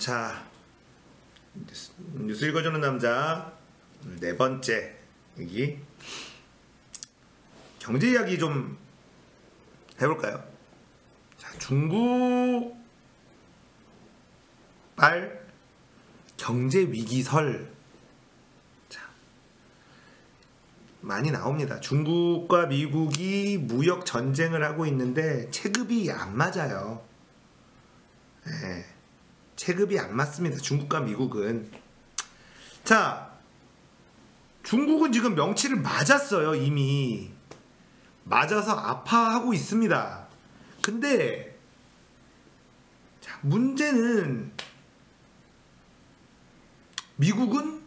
자, 뉴스 읽어주는 남자 네 번째 여기 경제 이야기 좀 해볼까요? 자, 중국발 경제 위기설. 자, 많이 나옵니다. 중국과 미국이 무역 전쟁을 하고 있는데 체급이 안 맞아요. 네. 체급이 안 맞습니다. 중국과 미국은. 자, 중국은 지금 명치를 맞았어요. 이미 맞아서 아파하고 있습니다. 근데 자, 문제는 미국은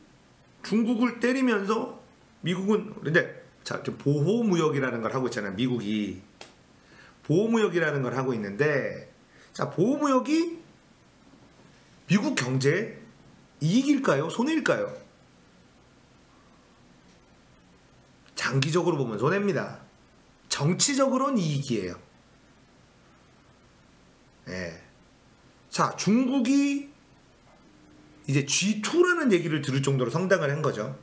중국을 때리면서 미국은 근데 자, 보호무역이라는 걸 하고 있잖아요. 미국이 보호무역이라는 걸 하고 있는데, 자, 보호무역이 미국 경제 이익일까요? 손해일까요? 장기적으로 보면 손해입니다. 정치적으로는 이익이에요. 네. 자, 중국이 이제 G2라는 얘기를 들을 정도로 성장을 한 거죠.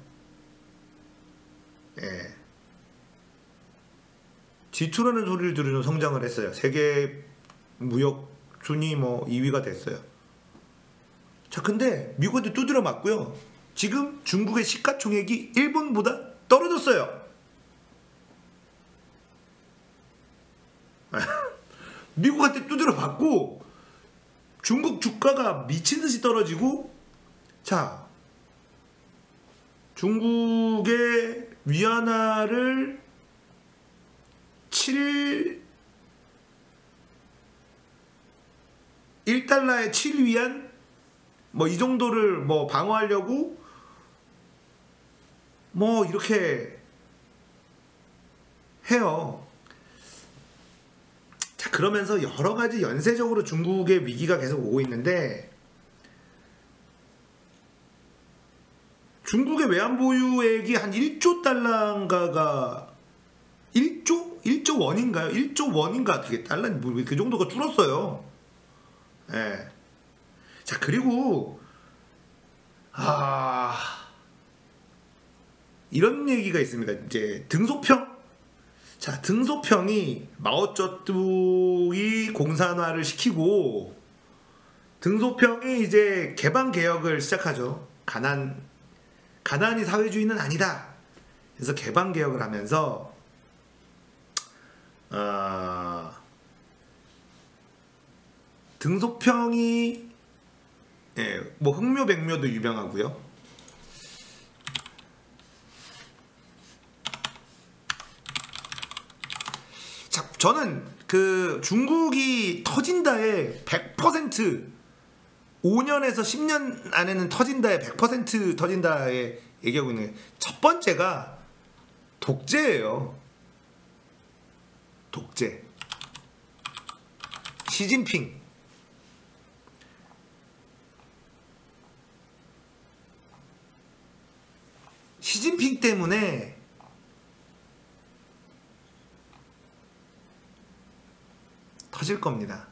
네. G2라는 소리를 들으면 성장을 했어요. 세계 무역 순위 2위가 됐어요. 자, 근데 미국한테 두드려 맞고요. 지금 중국의 시가총액이 일본보다 떨어졌어요. 미국한테 두드려 맞고 중국 주가가 미친듯이 떨어지고, 자, 중국의 위안화를 1달러에 7위안 이 정도를 방어하려고 이렇게 해요. 자, 그러면서 여러 가지 연쇄적으로 중국의 위기가 계속 오고 있는데, 중국의 외환 보유액이 한 1조 달러인가가 1조 원인가요? 1조 원인가? 그게 달러 그 정도가 줄었어요. 예. 네. 자, 그리고 이런 얘기가 있습니다. 이제 등소평. 자, 등소평이 마오쩌둥이 공산화를 시키고 등소평이 이제 개방 개혁을 시작하죠. 가난이 사회주의는 아니다. 그래서 개방 개혁을 하면서 등소평이 흑묘백묘도 유명하고요. 자, 저는 그 중국이 터진다에 100% 5년에서 10년 안에는 터진다에 100% 터진다에 얘기하고 있는 게, 첫 번째가 독재예요. 독재. 시진핑. 시진핑 때문에 터질 겁니다.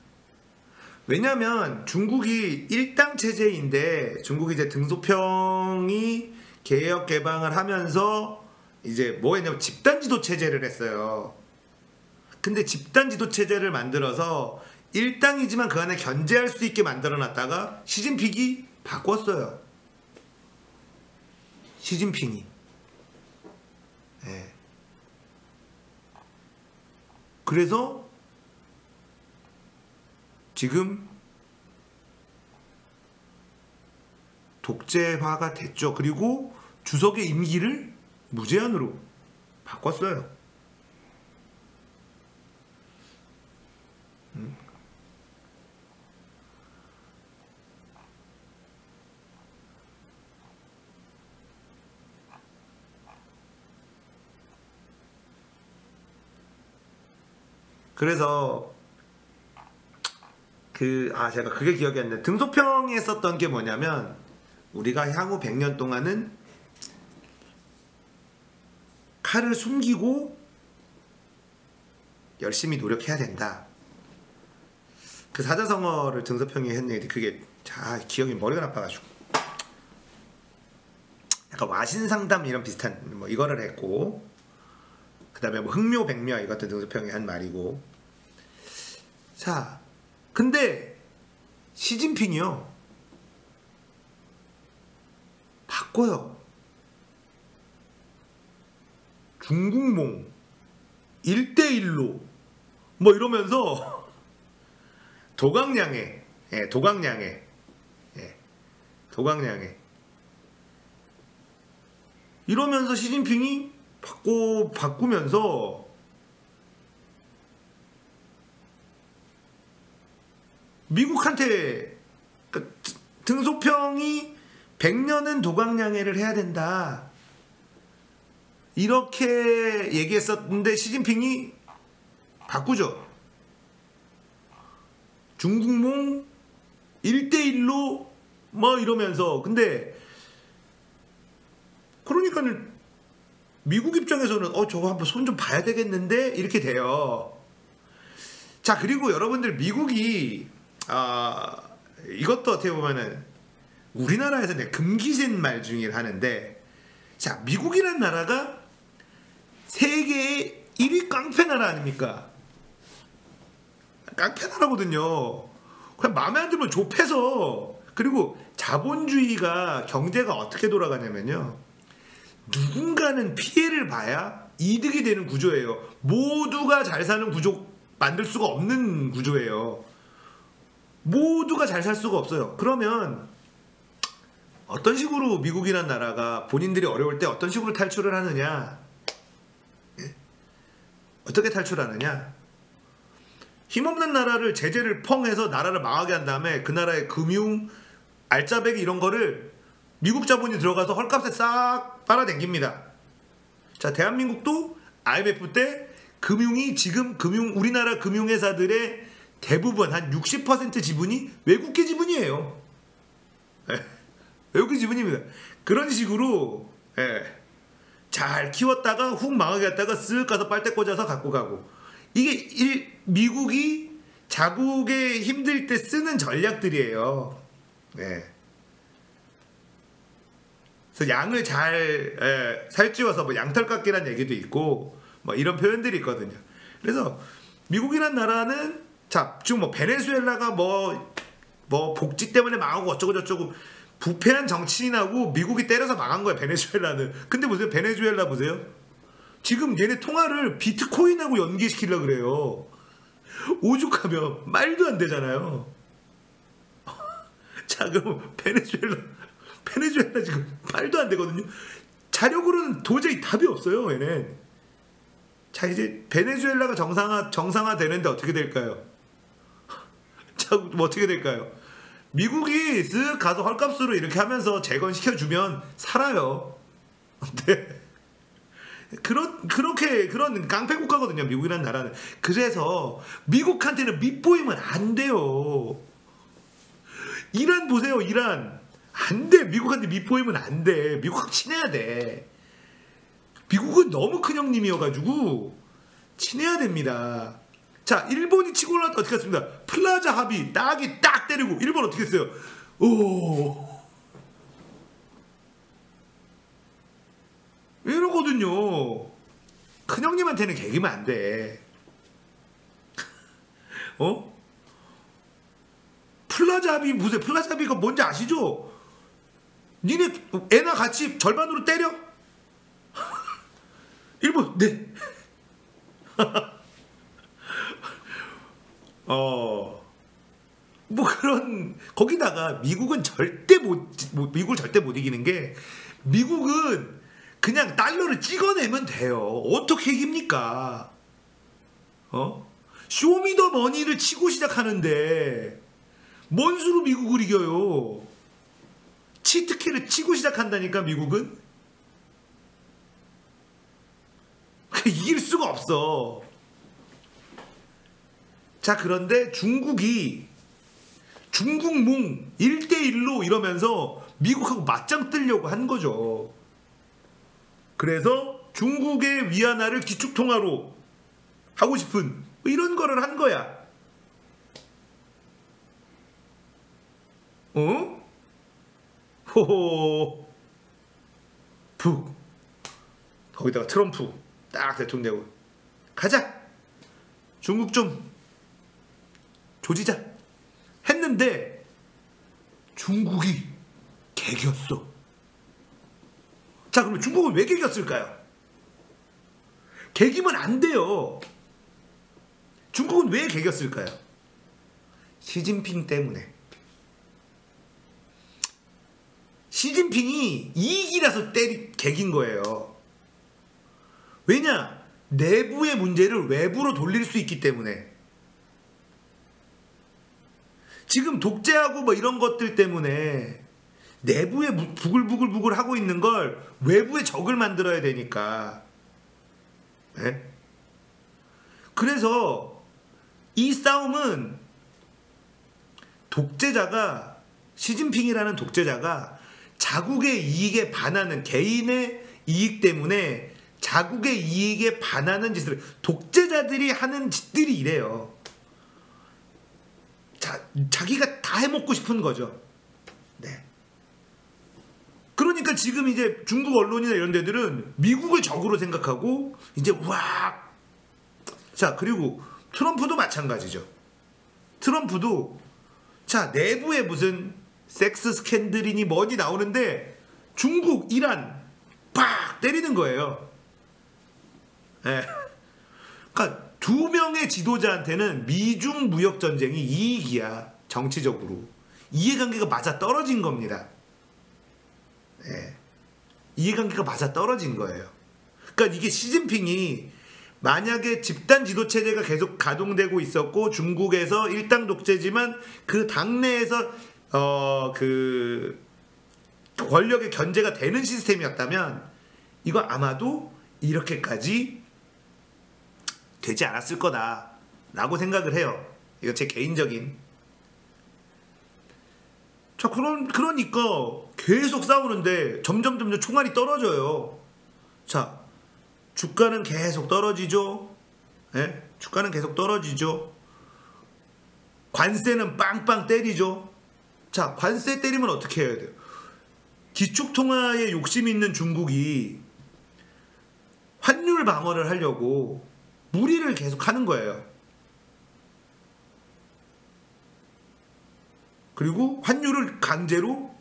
왜냐면 중국이 일당 체제인데, 중국이 이제 등소평이 개혁 개방을 하면서 이제 뭐 했냐면 집단 지도 체제를 했어요. 근데 집단 지도 체제를 만들어서 일당이지만 그 안에 견제할 수 있게 만들어 놨다가 시진핑이 바꿨어요. 시진핑이. 네. 그래서 지금 독재화가 됐죠. 그리고 주석의 임기를 무제한으로 바꿨어요. 그래서 제가 그게 기억이 안 나요. 등소평에 썼던 게 뭐냐면, 우리가 향후 100년 동안은 칼을 숨기고 열심히 노력해야 된다. 그 사자성어를 등소평이 했는데 그게 기억이 머리가 나빠가지고 약간 와신상담 이런 비슷한 뭐 이거를 했고, 그 다음에 뭐 흥묘백묘 이것도 등소평이 한 말이고. 자, 근데 시진핑이요 바꿔요. 중국몽 1대1로 뭐 이러면서 도강량에, 예, 도강량에, 예, 도강량에 이러면서 시진핑이 바꾸면서 미국한테 등소평이 100년은 도강량해를 해야 된다 이렇게 얘기했었는데 시진핑이 바꾸죠. 중국몽 1대1로 뭐 이러면서. 근데 그러니까 미국 입장에서는 저거 한번 손 좀 봐야 되겠는데 이렇게 돼요. 자, 그리고 여러분들 미국이 이것도 어떻게 보면은 우리나라에서 금기신 말 중에 하는데, 자, 미국이라는 나라가 세계의 1위 깡패 나라 아닙니까? 깡패 나라거든요. 그냥 마음에 안 들면 좁혀서. 그리고 자본주의가 경제가 어떻게 돌아가냐면요, 누군가는 피해를 봐야 이득이 되는 구조예요. 모두가 잘 사는 구조 만들 수가 없는 구조예요. 모두가 잘 살 수가 없어요. 그러면 어떤 식으로 미국이란 나라가 본인들이 어려울 때 어떤 식으로 탈출을 하느냐, 어떻게 탈출하느냐, 힘없는 나라를 제재를 펑 해서 나라를 망하게 한 다음에 그 나라의 금융 알짜배기 이런 거를 미국 자본이 들어가서 헐값에 싹 빨아당깁니다. 자, 대한민국도 IMF 때 금융이 지금 우리나라 금융회사들의 대부분 한 60% 지분이 외국계 지분이에요. 외국계 지분입니다. 그런 식으로 잘 키웠다가 훅 망하게 했다가 쓱 가서 빨대 꽂아서 갖고 가고, 이게 미국이 자국에 힘들 때 쓰는 전략들이에요. 그래서 양을 잘 살찌워서 뭐 양털깎기란 얘기도 있고 뭐 이런 표현들이 있거든요. 그래서 미국이란 나라는, 자, 지금 뭐 베네수엘라가 뭐 복지 때문에 망하고 어쩌고 저쩌고 부패한 정치인하고 미국이 때려서 망한 거야, 베네수엘라는. 근데 보세요, 베네수엘라 보세요. 지금 얘네 통화를 비트코인하고 연계시키려고 그래요. 오죽하면 말도 안 되잖아요. 자, 그럼 베네수엘라 지금 말도 안 되거든요. 자력으로는 도저히 답이 없어요, 얘는. 자, 이제 베네수엘라가 정상화 되는데 어떻게 될까요? 자, 뭐 어떻게 될까요? 미국이 쓱 가서 헐값으로 이렇게 하면서 재건시켜주면 살아요. 네. 그런 깡패 국가거든요, 미국이라는 나라는. 그래서 미국한테는 밑보이면 안 돼요. 이란 보세요, 이란. 안 돼. 미국한테 밑보이면 안 돼. 미국하고 친해야 돼. 미국은 너무 큰 형님이어가지고 친해야 됩니다. 자, 일본이 치고 올라왔다 어떻게 했습니까? 플라자 합의 딱이 딱 때리고 일본 어떻게 했어요? 오, 이러거든요. 큰 형님한테는 개기면 안 돼. 플라자 합의 보세요. 플라자 합의가 뭔지 아시죠? 니네 애나 같이 절반으로 때려? 일본, 네. 뭐 그런, 거기다가 미국은 미국을 절대 못 이기는 게, 미국은 그냥 달러를 찍어내면 돼요. 어떻게 이깁니까? 쇼미더머니를 치고 시작하는데 뭔 수로 미국을 이겨요? 치트키를 치고 시작한다니까, 미국은. 이길 수가 없어. 자, 그런데 중국몽 1대1로 이러면서 미국하고 맞짱 뜨려고 한 거죠. 그래서 중국의 위안화를 기축통화로 하고 싶은 이런 거를 한 거야. 어? 호호 푹 거기다가 트럼프 딱 대통령 되고 가자 중국 좀 조지자 했는데 중국이 개겼어. 자, 그러면 중국은 왜 개겼을까요? 개기면 안 돼요. 중국은 왜 개겼을까요? 시진핑 때문에. 시진핑이 이익이라서 개긴 거예요. 왜냐? 내부의 문제를 외부로 돌릴 수 있기 때문에. 지금 독재하고 뭐 이런 것들 때문에 내부에 부글부글 하고 있는 걸 외부에 적을 만들어야 되니까. 네? 그래서 이 싸움은 독재자가, 시진핑이라는 독재자가 자국의 이익에 반하는, 개인의 이익 때문에 자국의 이익에 반하는 짓을, 독재자들이 하는 짓들이 이래요. 자기가 다 해먹고 싶은 거죠. 네. 그러니까 지금 이제 중국 언론이나 이런 데들은 미국을 적으로 생각하고 이제 와. 자, 그리고 트럼프도 마찬가지죠. 트럼프도 자, 내부에 무슨 섹스 스캔들이니 뭐니 나오는데 중국, 이란 팍 때리는 거예요. 네. 그러니까 두 명의 지도자한테는 미중 무역 전쟁이 이익이야. 정치적으로 이해관계가 맞아 떨어진 겁니다. 네. 이해관계가 맞아 떨어진 거예요. 그러니까 이게 시진핑이 만약에 집단 지도 체제가 계속 가동되고 있었고 중국에서 일당 독재지만 그 당내에서 그 권력의 견제가 되는 시스템이었다면 이거 아마도 이렇게까지 되지 않았을 거다라고 생각을 해요. 이거 제 개인적인. 자, 그러니까 계속 싸우는데 점점 총알이 떨어져요. 자, 주가는 계속 떨어지죠. 예? 주가는 계속 떨어지죠. 관세는 빵빵 때리죠. 자, 관세 때리면 어떻게 해야 돼요? 기축통화에 욕심이 있는 중국이 환율 방어를 하려고 무리를 계속 하는 거예요. 그리고 환율을 강제로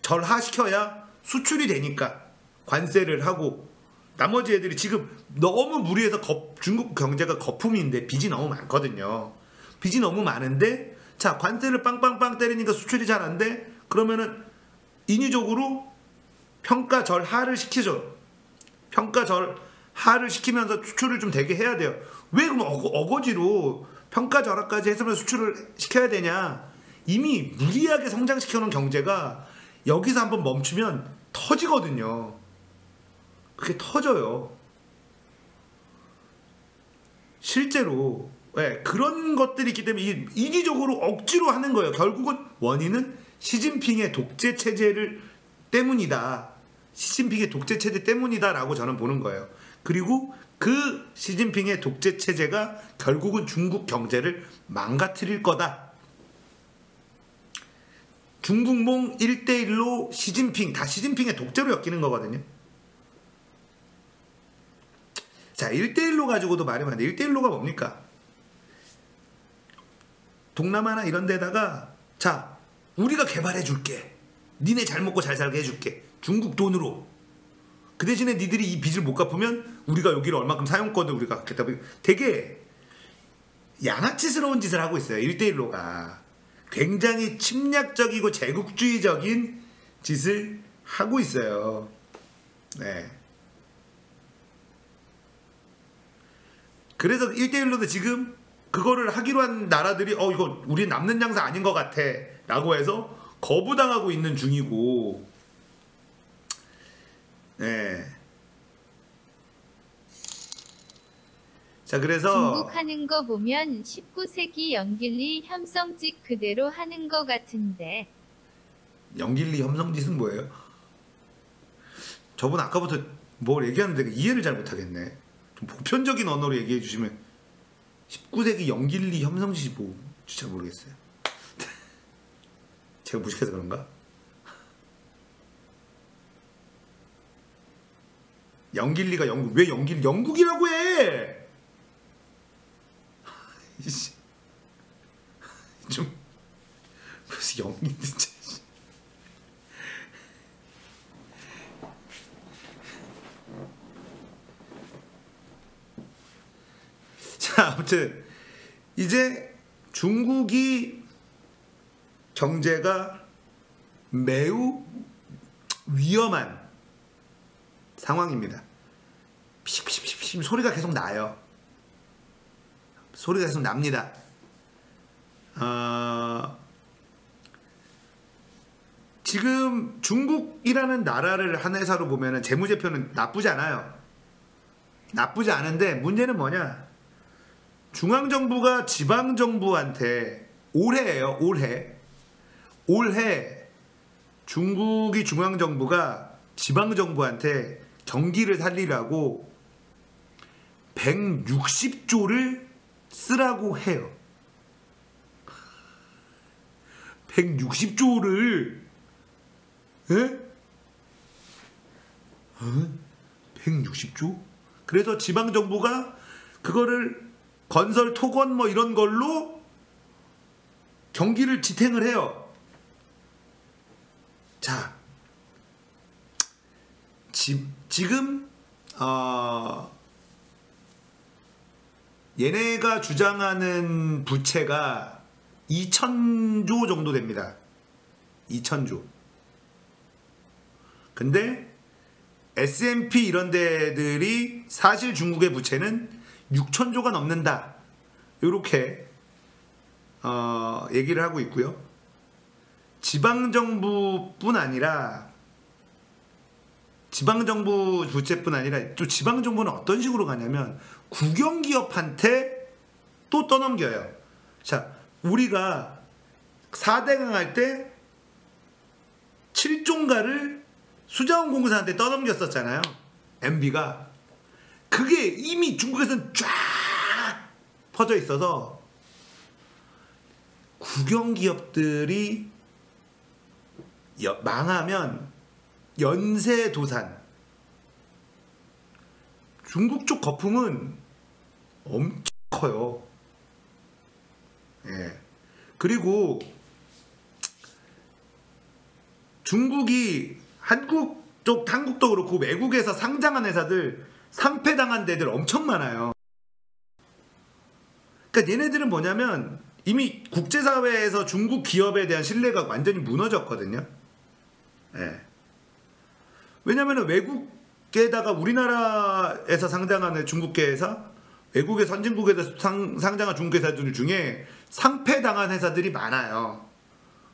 절하시켜야 수출이 되니까 관세를 하고, 나머지 애들이 지금 너무 무리해서 중국 경제가 거품인데 빚이 너무 많거든요. 빚이 너무 많은데 자, 관세를 빵빵빵 때리니까 수출이 잘 안 돼? 그러면은 인위적으로 평가 절하를 시키죠. 평가 절하를 시키면서 수출을 좀 되게 해야 돼요. 왜 그럼 어거지로 평가 절하까지 해서 수출을 시켜야 되냐? 이미 무리하게 성장시켜놓은 경제가 여기서 한번 멈추면 터지거든요. 그게 터져요. 실제로. 네, 그런 것들이 있기 때문에 인위적으로 억지로 하는 거예요. 결국은 원인은 시진핑의 독재 체제를 때문이다. 시진핑의 독재 체제 때문이다라고 저는 보는 거예요. 그리고 그 시진핑의 독재 체제가 결국은 중국 경제를 망가뜨릴 거다. 중국몽 1대1로 시진핑, 다 시진핑의 독재로 엮이는 거거든요. 자, 1대1로 가지고도 말이 많은데 1대1로가 뭡니까? 동남아나 이런 데다가 자, 우리가 개발해 줄게. 니네 잘 먹고 잘 살게 해줄게. 중국 돈으로. 그 대신에 니들이 이 빚을 못 갚으면 우리가 여기를 얼마큼 사용권을 우리가 갖겠다. 되게 양아치스러운 짓을 하고 있어요. 1대1로가. 굉장히 침략적이고 제국주의적인 짓을 하고 있어요. 네. 그래서 1대1로도 지금 그거를 하기로 한 나라들이 이거 우리 남는 장사 아닌 것 같아 라고 해서 거부당하고 있는 중이고. 네. 자, 그래서 중국 하는 거 보면 19세기 영길리 혐성짓 그대로 하는 거 같은데. 영길리 혐성짓은 뭐예요? 저분 아까부터 뭘 얘기하는데 이해를 잘 못하겠네. 좀 보편적인 언어로 얘기해 주시면. 19세기 영길리 혐성짓이 뭐 진짜 모르겠어요. 제가 무식해서 그런가? 영길리가 영국, 왜 영국이라고 해? 이씨. 좀 무슨 영국 진짜. 자, 아무튼 이제 중국이 경제가 매우 위험한 상황입니다. 피식피식피식 소리가 계속 나요. 소리가 계속 납니다. 지금 중국이라는 나라를 한 회사로 보면은 재무제표는 나쁘지 않아요. 나쁘지 않은데 문제는 뭐냐? 중앙정부가 지방정부한테 올해예요. 올해 중국이 중앙정부가 지방정부한테 경기를 살리라고 160조를 쓰라고 해요. 160조를 160조? 그래서 지방정부가 그거를 건설 토건 뭐 이런 걸로 경기를 지탱을 해요. 자, 지금 얘네가 주장하는 부채가 2,000조 정도 됩니다. 2,000조. 근데 S&P 이런 데들이 사실 중국의 부채는 6,000조가 넘는다. 이렇게 얘기를 하고 있고요. 지방정부뿐 아니라 지방정부 부채뿐 아니라 또 지방정부는 어떤 식으로 가냐면 국영기업한테 또 떠넘겨요. 자, 우리가 4대강 할 때 7종가를 수자원공사한테 떠넘겼었잖아요. MB가. 그게 이미 중국에서는 쫙 퍼져 있어서 국영기업들이 망하면 연쇄도산. 중국 쪽 거품은 엄청 커요. 예. 그리고 중국이 한국도 그렇고 외국에서 상장한 회사들 상폐당한 데들 엄청 많아요. 그러니까 얘네들은 뭐냐면 이미 국제사회에서 중국 기업에 대한 신뢰가 완전히 무너졌거든요. 예. 왜냐면 외국에다가 우리나라에서 상장하는 중국계 회사, 외국의 선진국에서 상장한 중국 회사들 중에 상폐당한 회사들이 많아요.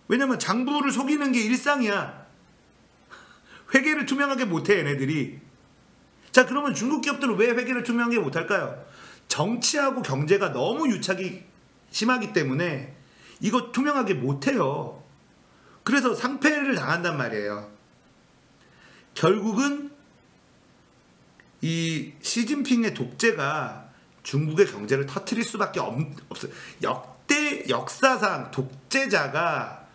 왜냐면 장부를 속이는 게 일상이야. 회계를 투명하게 못해 얘네들이. 자, 그러면 중국 기업들은 왜 회계를 투명하게 못할까요? 정치하고 경제가 너무 유착이 심하기 때문에 이거 투명하게 못해요. 그래서 상폐를 당한단 말이에요. 결국은 이 시진핑의 독재가 중국의 경제를 터뜨릴 수밖에 없어요. 역사상 독재자가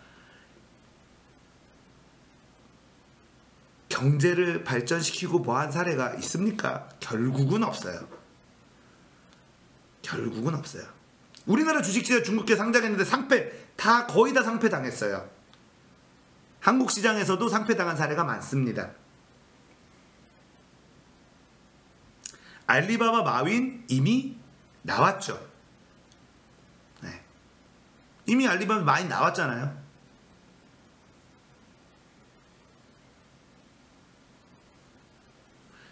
경제를 발전시키고 뭐한 사례가 있습니까? 결국은 없어요. 결국은 없어요. 우리나라 주식시장 중국계 상장했는데 거의 다 상폐 당했어요. 한국 시장에서도 상폐 당한 사례가 많습니다. 알리바바 마윈 이미 나왔죠. 네. 이미 알리바바 마윈 나왔잖아요.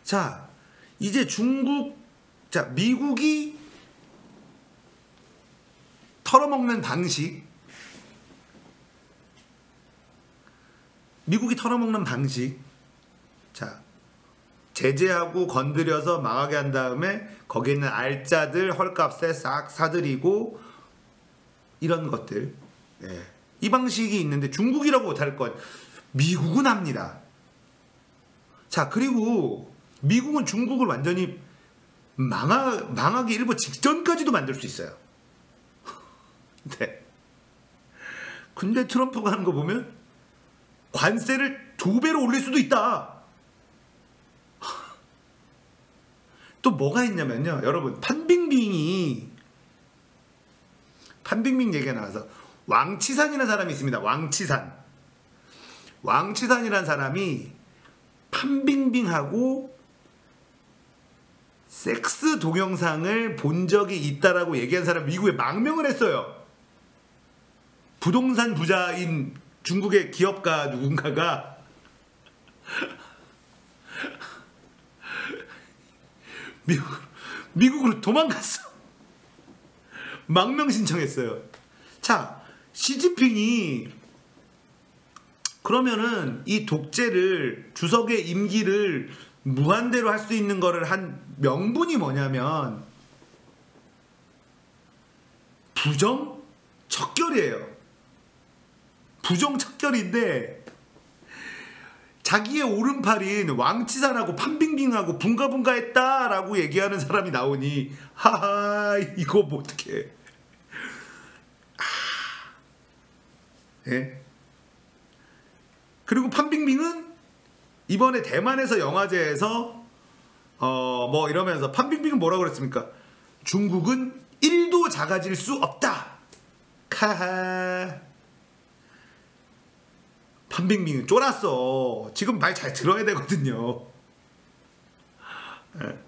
자, 이제 미국이 털어먹는 방식. 자, 제재하고 건드려서 망하게 한 다음에 거기에 있는 알짜들 헐값에 싹 사들이고 이런 것들. 예. 이 방식이 있는데 중국이라고 못할 것. 미국은 합니다. 자, 그리고 미국은 중국을 완전히 망하기 일보 직전까지도 만들 수 있어요. 네. 근데 트럼프가 하는 거 보면 관세를 2배로 올릴 수도 있다. 또 뭐가 있냐면요, 여러분, 판빙빙 얘기가 나와서 왕치산이라는 사람이 있습니다. 왕치산이라는 사람이 판빙빙하고 섹스 동영상을 본 적이 있다라고 얘기한 사람 미국에 망명을 했어요. 부동산 부자인 중국의 기업가 누군가가 미국으로 도망갔어. 망명 신청했어요. 자, 시진핑이 그러면은 이 독재를, 주석의 임기를 무한대로 할 수 있는 거를 한 명분이 뭐냐면 부정척결이에요. 부정척결인데 자기의 오른팔인 왕치산하고 판빙빙하고 붕가붕가 했다라고 얘기하는 사람이 나오니 하하, 이거 뭐 어떡해. 예? 그리고 판빙빙은 이번에 대만에서 영화제에서 뭐 이러면서 판빙빙은 뭐라고 그랬습니까? 중국은 1도 작아질 수 없다. 카하. 판빙빙은 쫄았어. 지금 말 잘 들어야 되거든요. 예.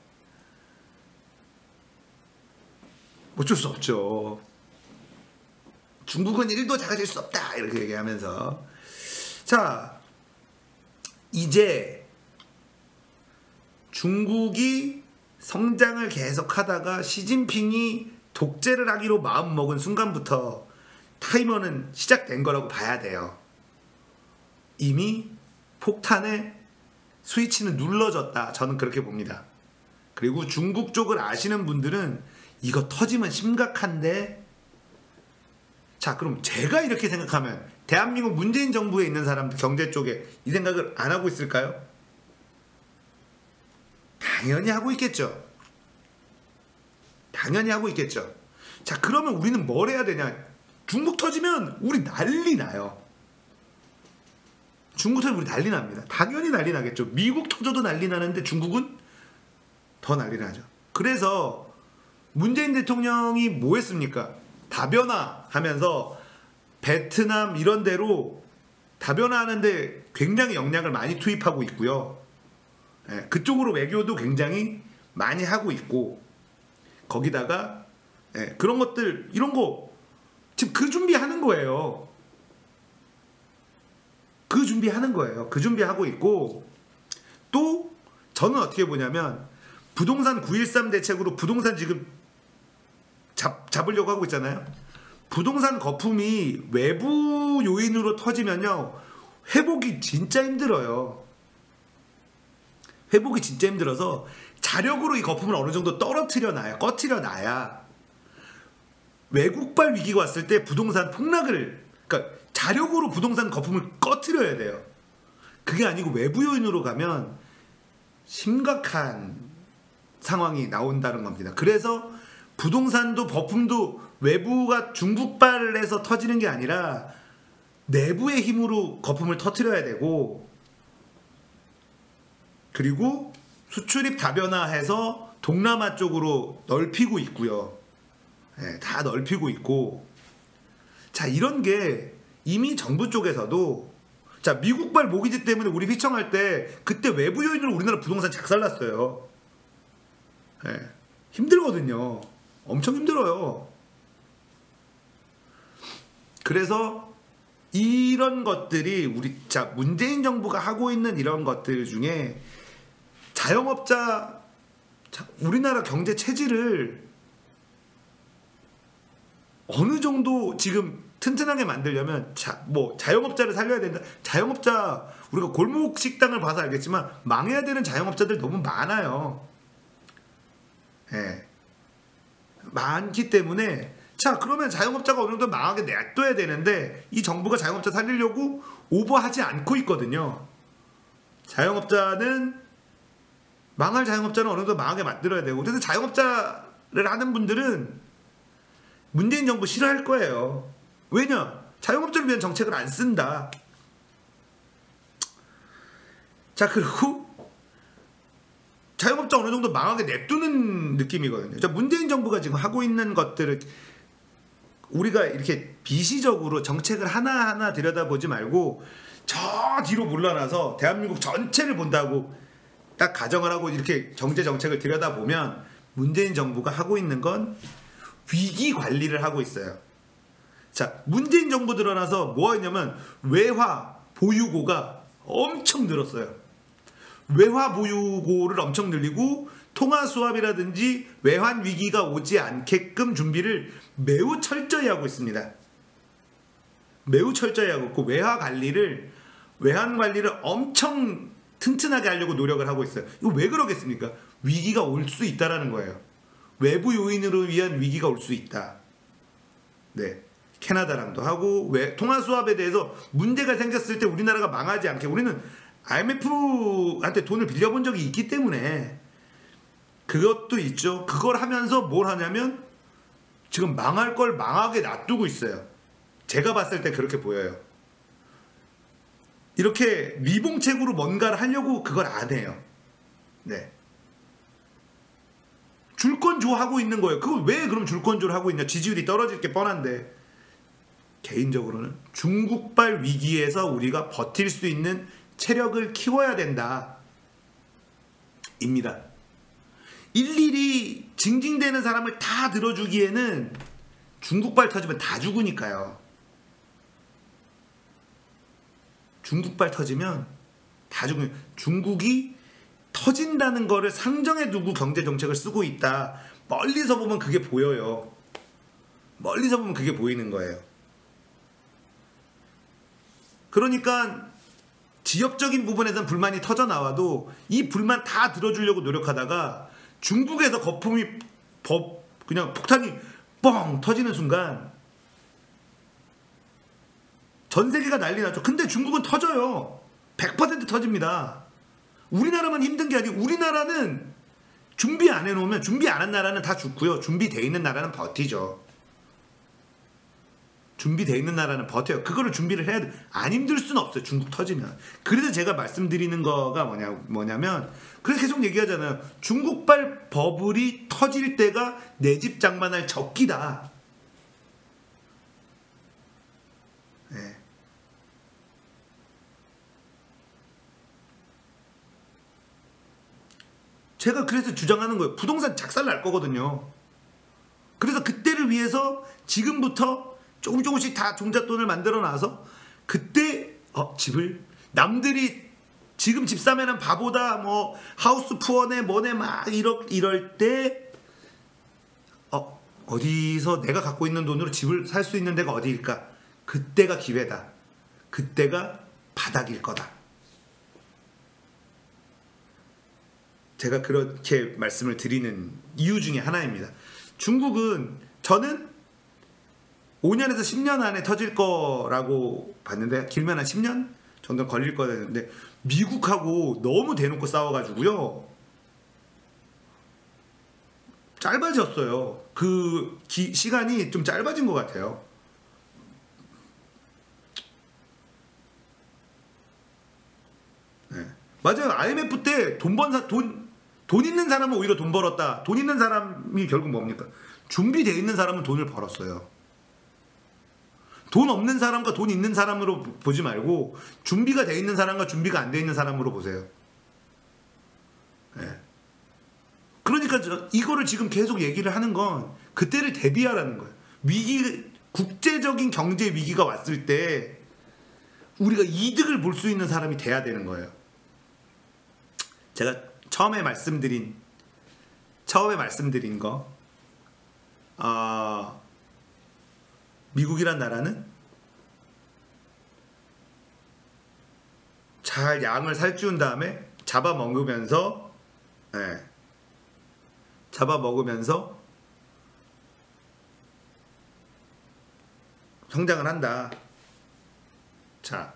어쩔 수 없죠. 중국은 1도 작아질 수 없다. 이렇게 얘기하면서. 자, 이제 중국이 성장을 계속하다가 시진핑이 독재를 하기로 마음먹은 순간부터 타이머는 시작된 거라고 봐야 돼요. 이미 폭탄의 스위치는 눌러졌다. 저는 그렇게 봅니다. 그리고 중국 쪽을 아시는 분들은 이거 터지면 심각한데, 자, 그럼 제가 이렇게 생각하면 대한민국 문재인 정부에 있는 사람들, 경제 쪽에 이 생각을 안 하고 있을까요? 당연히 하고 있겠죠. 당연히 하고 있겠죠. 자, 그러면 우리는 뭘 해야 되냐? 중국 터지면 우리 난리 나요. 중국 터지면 우리 난리 납니다. 당연히 난리 나겠죠. 미국 터져도 난리 나는데 중국은 더 난리 나죠. 그래서 문재인 대통령이 뭐 했습니까? 다변화 하면서 베트남 이런 데로 다변화하는데 굉장히 역량을 많이 투입하고 있고요. 예, 그쪽으로 외교도 굉장히 많이 하고 있고, 거기다가 예, 그런 것들, 이런 거 지금 그 준비하는 거예요. 그 준비하는 거예요. 그 준비하고 있고, 또 저는 어떻게 보냐면 부동산 9.13 대책으로 부동산 지금 잡으려고 하고 있잖아요. 부동산 거품이 외부 요인으로 터지면요, 회복이 진짜 힘들어요. 회복이 진짜 힘들어서 자력으로 이 거품을 어느 정도 꺼트려놔야 외국발 위기가 왔을 때 부동산 폭락을, 그러니까 자력으로 부동산 거품을 꺼트려야 돼요. 그게 아니고 외부 요인으로 가면 심각한 상황이 나온다는 겁니다. 그래서 부동산도 거품도 외부가 중국발에서 터지는 게 아니라 내부의 힘으로 거품을 터트려야 되고, 그리고 수출입 다변화해서 동남아 쪽으로 넓히고 있고요. 네, 다 넓히고 있고. 자, 이런 게 이미 정부 쪽에서도, 자, 미국발 모기지 때문에 우리 휘청할 때 그때 외부 요인으로 우리나라 부동산 작살났어요. 네, 힘들거든요. 엄청 힘들어요. 그래서 이런 것들이 문재인 정부가 하고 있는 이런 것들 중에 자영업자, 우리나라 경제 체질을 어느 정도 지금 튼튼하게 만들려면 자영업자를 살려야 된다. 자영업자, 우리가 골목 식당을 봐서 알겠지만 망해야 되는 자영업자들 너무 많아요. 예. 많기 때문에, 자, 그러면 자영업자가 어느 정도 망하게 냅둬야 되는데 이 정부가 자영업자 살리려고 오버하지 않고 있거든요. 망할 자영업자는 어느 정도 망하게 만들어야 되고, 그래서 자영업자를 하는 분들은 문재인 정부 싫어할 거예요. 왜냐? 자영업자를 위한 정책을 안 쓴다. 자, 그리고 자영업자 어느 정도 망하게 냅두는 느낌이거든요. 자, 문재인 정부가 지금 하고 있는 것들을 우리가 이렇게 비시적으로 정책을 하나하나 들여다보지 말고 저 뒤로 물러나서 대한민국 전체를 본다고 딱 가정을 하고 이렇게 경제 정책을 들여다보면 문재인 정부가 하고 있는 건 위기 관리를 하고 있어요. 자, 문재인 정부 들어나서 뭐 했냐면 외화 보유고가 엄청 늘었어요. 외화 보유고를 엄청 늘리고 통화 수합이라든지 외환 위기가 오지 않게끔 준비를 매우 철저히 하고 있습니다. 매우 철저히 하고 있고 외환 관리를 엄청 튼튼하게 하려고 노력을 하고 있어요. 이거 왜 그러겠습니까? 위기가 올 수 있다라는 거예요. 외부 요인으로 위한 위기가 올 수 있다. 네, 캐나다랑도 하고 통화 수합에 대해서 문제가 생겼을 때 우리나라가 망하지 않게 우리는 IMF한테 돈을 빌려본 적이 있기 때문에 그것도 있죠. 그걸 하면서 뭘 하냐면 지금 망할 걸 망하게 놔두고 있어요. 제가 봤을 때 그렇게 보여요. 이렇게 미봉책으로 뭔가를 하려고 그걸 안 해요. 네. 줄건조 하고 있는 거예요. 그걸 왜 그럼 줄건조를 하고 있냐? 지지율이 떨어질 게 뻔한데. 개인적으로는 중국발 위기에서 우리가 버틸 수 있는 체력을 키워야 된다. 입니다. 일일이 징징대는 사람을 다 들어주기에는 중국발 터지면 다 죽으니까요. 중국발 터지면 다 죽으면 중국이 터진다는 거를 상정해 두고 경제 정책을 쓰고 있다. 멀리서 보면 그게 보여요. 멀리서 보면 그게 보이는 거예요. 그러니까 지역적인 부분에서는 불만이 터져 나와도 이 불만 다 들어주려고 노력하다가 중국에서 거품이 그냥 폭탄이 뻥 터지는 순간 전 세계가 난리 나죠. 근데 중국은 터져요. 100% 터집니다. 우리나라만 힘든 게 아니고 우리나라는 준비 안 해놓으면 준비 안 한 나라는 다 죽고요. 준비되어 있는 나라는 버티죠. 준비되어 있는 나라는 버텨요. 그거를 준비를 해야 돼. 안 힘들 수는 없어요. 중국 터지면. 그래서 제가 말씀드리는 거가 뭐냐면 그래서 계속 얘기하잖아요. 중국발 버블이 터질 때가 내 집 장만할 적기다. 네. 제가 그래서 주장하는 거예요. 부동산 작살 날 거거든요. 그래서 그때를 위해서 지금부터 조금씩 다 종잣돈을 만들어 놔서 그때 집을 남들이 지금 집 사면은 바보다 뭐 하우스 푸어네 뭐네 막 이럴 때 어디서 내가 갖고 있는 돈으로 집을 살 수 있는 데가 어디일까? 그때가 기회다. 그때가 바닥일 거다. 제가 그렇게 말씀을 드리는 이유 중에 하나입니다. 중국은 저는 5년에서 10년 안에 터질 거라고 봤는데 길면 한 10년 정도 걸릴 거였는데 미국하고 너무 대놓고 싸워가지고요. 짧아졌어요. 그 시간이 좀 짧아진 것 같아요. 네. 맞아요. IMF 때 돈 있는 사람은 오히려 돈 벌었다. 돈 있는 사람이 결국 뭡니까? 준비되어 있는 사람은 돈을 벌었어요. 돈 없는 사람과 돈 있는 사람으로 보지 말고 준비가 돼 있는 사람과 준비가 안 돼 있는 사람으로 보세요. 네. 그러니까 이거를 지금 계속 얘기를 하는 건 그때를 대비하라는 거예요. 국제적인 경제 위기가 왔을 때 우리가 이득을 볼 수 있는 사람이 돼야 되는 거예요. 제가 처음에 말씀드린 거 미국이란 나라는 잘 양을 살찌운 다음에 잡아먹으면서 성장을 한다. 자,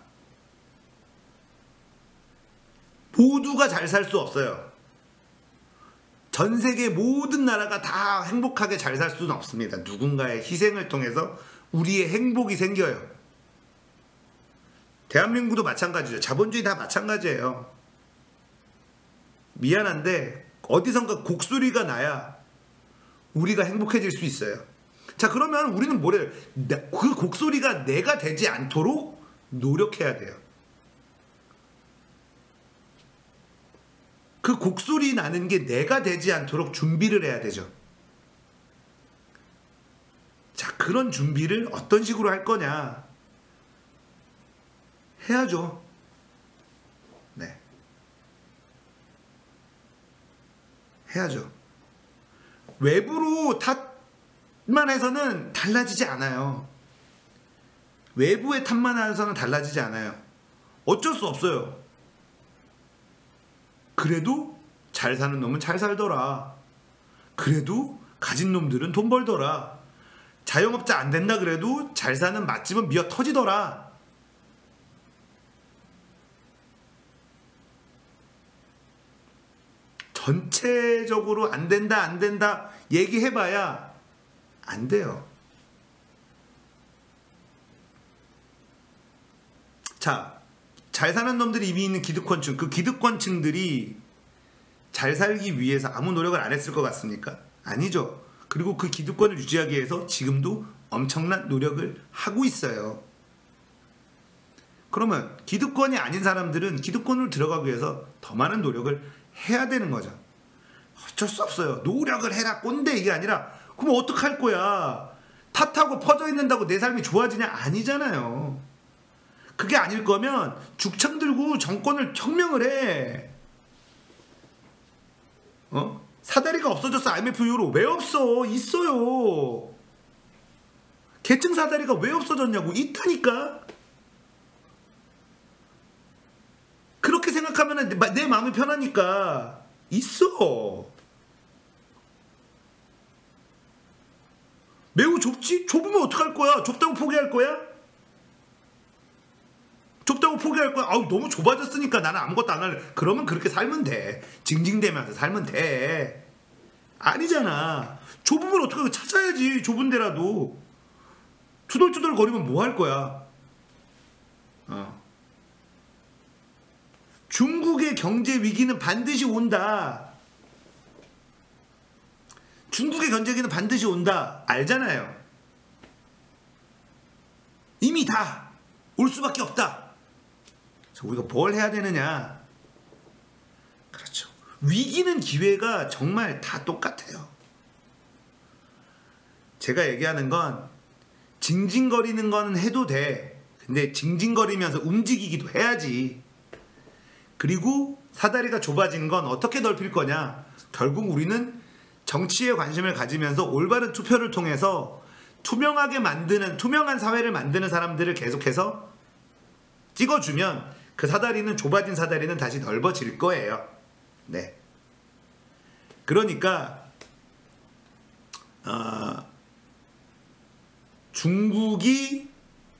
모두가 잘 살 수 없어요. 전 세계 모든 나라가 다 행복하게 잘 살 수는 없습니다. 누군가의 희생을 통해서 우리의 행복이 생겨요. 대한민국도 마찬가지죠. 자본주의 다 마찬가지예요. 미안한데 어디선가 곡소리가 나야 우리가 행복해질 수 있어요. 자, 그러면 우리는 뭐래요? 그 곡소리가 내가 되지 않도록 노력해야 돼요. 그 곡소리 나는 게 내가 되지 않도록 준비를 해야 되죠. 자, 그런 준비를 어떤 식으로 할 거냐? 해야죠. 네. 해야죠. 외부로 탓만 해서는 달라지지 않아요. 외부의 탓만 해서는 달라지지 않아요. 어쩔 수 없어요. 그래도 잘 사는 놈은 잘 살더라. 그래도 가진 놈들은 돈 벌더라. 자영업자 안 된다 그래도 잘 사는 맛집은 미어 터지더라. 전체적으로 안 된다 얘기해봐야 안 돼요. 자, 잘 사는 놈들이 이미 있는 기득권층, 그 기득권층들이 잘 살기 위해서 아무 노력을 안 했을 것 같습니까? 아니죠. 그리고 그 기득권을 유지하기 위해서 지금도 엄청난 노력을 하고 있어요. 그러면 기득권이 아닌 사람들은 기득권으로 들어가기 위해서 더 많은 노력을 해야 되는 거죠. 어쩔 수 없어요. 노력을 해라 꼰대 이게 아니라 그럼 어떡할 거야? 탓하고 퍼져 있는다고 내 삶이 좋아지냐? 아니잖아요. 그게 아닐 거면 죽창 들고 정권을 혁명을 해. 사다리가 없어졌어. IMF 이후로. 왜 없어? 있어요. 계층 사다리가 왜 없어졌냐고. 있다니까. 그렇게 생각하면 내 마음이 편하니까. 있어. 매우 좁지? 좁으면 어떡할 거야? 좁다고 포기할 거야? 좁다고 포기할 거야? 아우, 너무 좁아졌으니까 나는 아무것도 안 할래. 그러면 그렇게 살면 돼. 징징대면서 살면 돼. 아니잖아. 좁으면 어떡하고 찾아야지. 좁은 데라도. 투덜투덜 거리면 뭐 할 거야? 중국의 경제 위기는 반드시 온다. 중국의 경제 위기는 반드시 온다. 알잖아요. 이미 다 올 수밖에 없다. 우리가 뭘 해야 되느냐? 그렇죠. 위기는 기회가 정말 다 똑같아요. 제가 얘기하는 건 징징거리는 건 해도 돼. 근데 징징거리면서 움직이기도 해야지. 그리고 사다리가 좁아진 건 어떻게 넓힐 거냐? 결국 우리는 정치에 관심을 가지면서 올바른 투표를 통해서 투명한 사회를 만드는 사람들을 계속해서 찍어주면 그 사다리는, 좁아진 사다리는 다시 넓어질 거예요. 네. 그러니까 중국이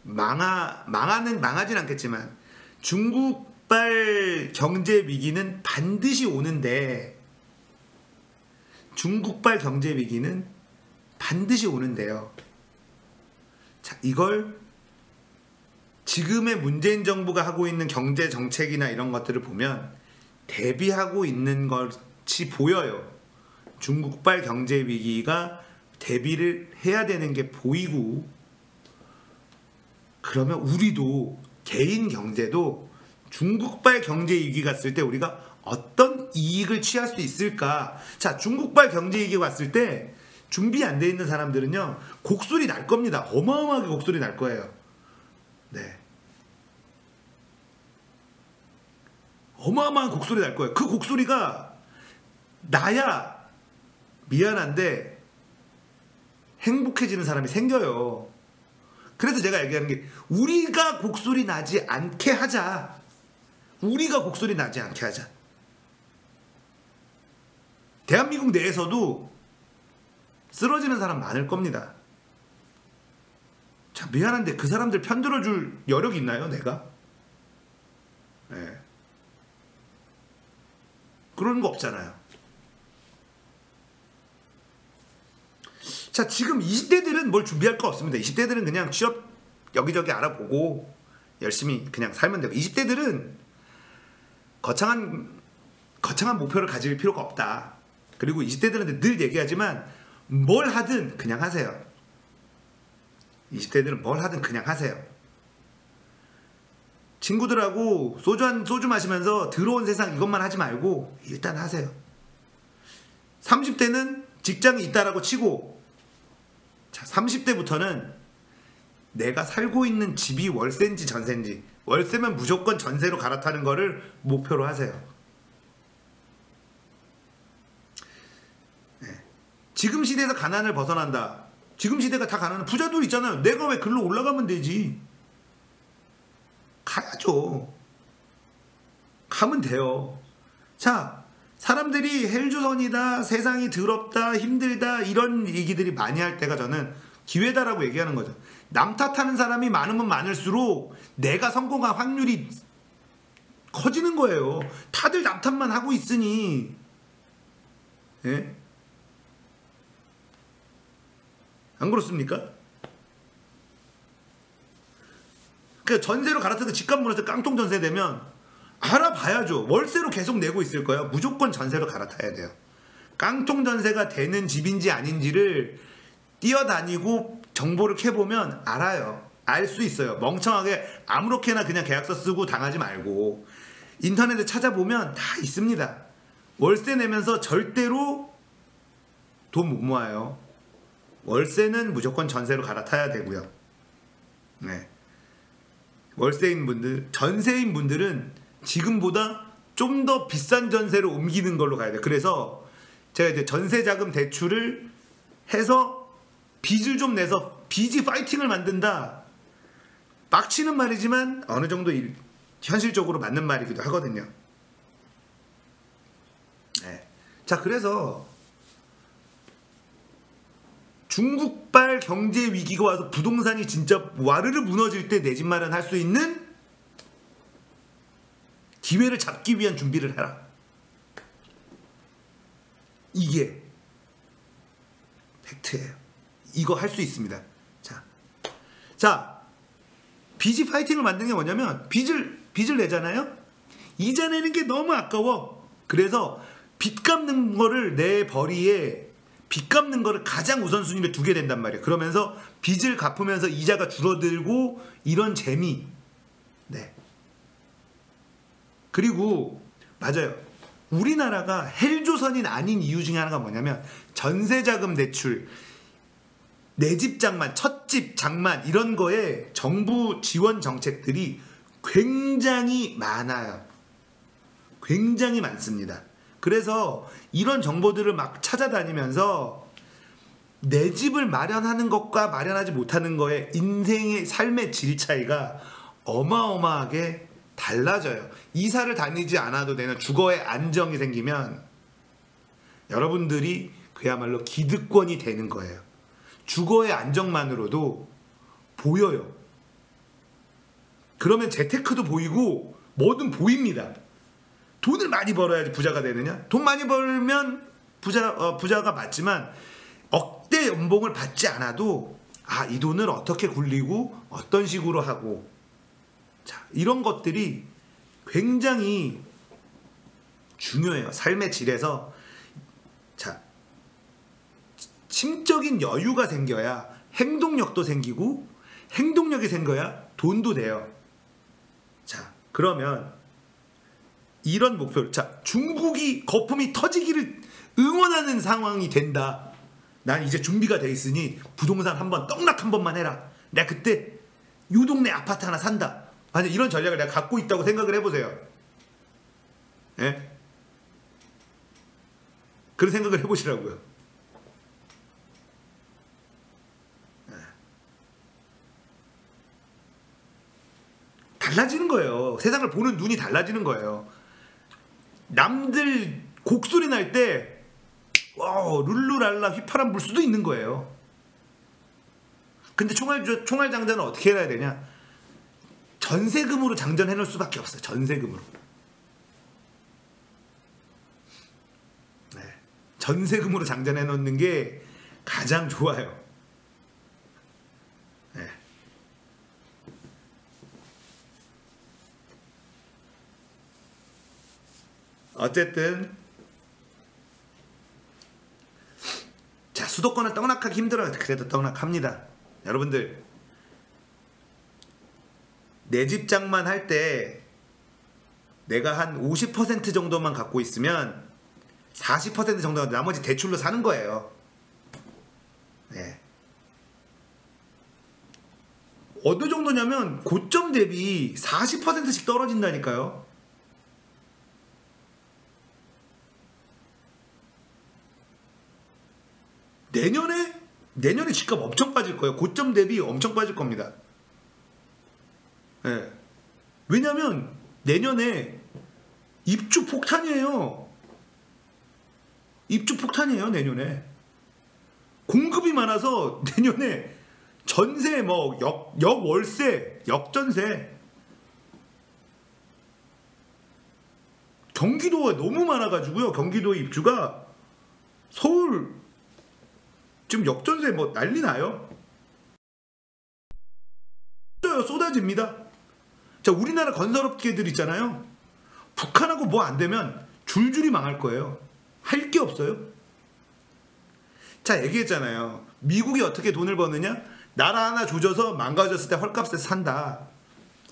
망하진 않겠지만 중국발 경제 위기는 반드시 오는데, 중국발 경제 위기는 반드시 오는데요. 자, 이걸 지금의 문재인 정부가 하고 있는 경제 정책이나 이런 것들을 보면 대비하고 있는 것이 보여요. 중국발 경제 위기가 대비를 해야 되는 게 보이고, 그러면 우리도 개인 경제도 중국발 경제 위기가 왔을 때 우리가 어떤 이익을 취할 수 있을까? 자, 중국발 경제 위기가 왔을 때 준비 안 돼 있는 사람들은요, 곡소리 날 겁니다. 어마어마하게 곡소리 날 거예요. 네. 어마어마한 곡소리 날 거예요. 그 곡소리가 나야 미안한데 행복해지는 사람이 생겨요. 그래서 제가 얘기하는 게, 우리가 곡소리 나지 않게 하자. 우리가 곡소리 나지 않게 하자. 대한민국 내에서도 쓰러지는 사람 많을 겁니다. 자, 미안한데 그 사람들 편들어줄 여력이 있나요, 내가? 네. 그런 거 없잖아요. 자, 지금 20대들은 뭘 준비할 거 없습니다. 20대들은 그냥 취업 여기저기 알아보고 열심히 그냥 살면 되고 20대들은 거창한 목표를 가질 필요가 없다. 그리고 20대들한테 늘 얘기하지만 뭘 하든 그냥 하세요. 20대들은 뭘 하든 그냥 하세요. 친구들하고 소주 마시면서 더러운 세상 이것만 하지 말고 일단 하세요. 30대는 직장이 있다라고 치고, 자 30대부터는 내가 살고 있는 집이 월세인지 전세인지, 월세면 무조건 전세로 갈아타는 거를 목표로 하세요. 네. 지금 시대에서 가난을 벗어난다. 지금 시대가 다 가난한 부자들 있잖아요. 내가 왜 글로 올라가면 되지? 가야죠. 가면 돼요. 자, 사람들이 헬조선이다, 세상이 더럽다, 힘들다 이런 얘기들이 많이 할 때가 저는 기회다라고 얘기하는 거죠. 남 탓하는 사람이 많으면 많을수록 내가 성공할 확률이 커지는 거예요. 다들 남 탓만 하고 있으니. 예? 안 그렇습니까? 그러니까 전세로 갈아타서 집값 무너져 깡통 전세 되면 알아봐야죠. 월세로 계속 내고 있을 거예요. 무조건 전세로 갈아타야 돼요. 깡통 전세가 되는 집인지 아닌지를 뛰어다니고 정보를 캐보면 알아요. 알 수 있어요. 멍청하게 아무렇게나 그냥 계약서 쓰고 당하지 말고 인터넷에 찾아보면 다 있습니다. 월세 내면서 절대로 돈 못 모아요. 월세는 무조건 전세로 갈아타야 되고요. 네. 월세인 분들, 전세인 분들은 지금보다 좀 더 비싼 전세로 옮기는 걸로 가야 돼요. 그래서 제가 이제 전세자금 대출을 해서 빚을 좀 내서 빚이 파이팅을 만든다. 빡치는 말이지만 어느 정도 현실적으로 맞는 말이기도 하거든요. 네. 자, 그래서 중국발 경제 위기가 와서 부동산이 진짜 와르르 무너질 때 내 집 마련할 수 있는 기회를 잡기 위한 준비를 해라. 이게 팩트예요. 이거 할 수 있습니다. 자, 빚이 파이팅을 만드는 게 뭐냐면 빚을 내잖아요. 이자 내는 게 너무 아까워. 그래서 빚 갚는 거를 내 벌이에 빚 갚는 거를 가장 우선순위로 두게 된단 말이에요. 그러면서 빚을 갚으면서 이자가 줄어들고 이런 재미. 네. 그리고 맞아요. 우리나라가 헬조선이 아닌 이유 중에 하나가 뭐냐면 전세자금 대출, 내 집 장만, 첫집 장만 이런 거에 정부 지원 정책들이 굉장히 많아요. 굉장히 많습니다. 그래서 이런 정보들을 막 찾아다니면서 내 집을 마련하는 것과 마련하지 못하는 거에 인생의 삶의 질 차이가 어마어마하게 달라져요. 이사를 다니지 않아도 되는 주거의 안정이 생기면 여러분들이 그야말로 기득권이 되는 거예요. 주거의 안정만으로도 보여요. 그러면 재테크도 보이고 뭐든 보입니다. 돈을 많이 벌어야지 부자가 되느냐? 돈 많이 벌면 부자가 맞지만 억대 연봉을 받지 않아도 이 돈을 어떻게 굴리고 어떤 식으로 하고, 자, 이런 것들이 굉장히 중요해요. 삶의 질에서. 자, 심적인 여유가 생겨야 행동력도 생기고, 행동력이 생겨야 돈도 돼요. 자, 그러면 이런 목표를, 자, 중국이 거품이 터지기를 응원하는 상황이 된다. 난 이제 준비가 돼 있으니 부동산 한번 떡락 한 번만 해라. 내가 그때 요 동네 아파트 하나 산다. 아니, 이런 전략을 내가 갖고 있다고 생각을 해보세요. 예? 그런 생각을 해보시라고요. 달라지는 거예요. 세상을 보는 눈이 달라지는 거예요. 남들 곡소리 날 때 룰루랄라 휘파람 불 수도 있는 거예요. 근데 총알 장전은 어떻게 해야 되냐? 전세금으로 장전해 놓을 수밖에 없어요. 전세금으로. 네. 전세금으로 장전해 놓는 게 가장 좋아요. 네. 어쨌든 자, 수도권은 떡락하기 힘들어요. 그래도 떡락합니다. 여러분들, 내 집 장만할 때 내가 한 50% 정도만 갖고 있으면 40% 정도 나머지 대출로 사는 거예요. 네. 어느 정도냐면 고점 대비 40%씩 떨어진다니까요. 내년에 집값 엄청 빠질 거예요. 고점 대비 엄청 빠질 겁니다. 네. 왜냐면 내년에 입주 폭탄이에요. 입주 폭탄이에요. 내년에 공급이 많아서 내년에 전세 뭐 역월세 역전세 경기도가 너무 많아가지고요. 경기도 입주가 서울 지금 역전세 뭐 난리 나요. 쏟아집니다. 자, 우리나라 건설업계들 있잖아요. 북한하고 뭐 안 되면 줄줄이 망할 거예요. 할 게 없어요. 자, 얘기했잖아요. 미국이 어떻게 돈을 버느냐? 나라 하나 조져서 망가졌을 때 헐값에 산다.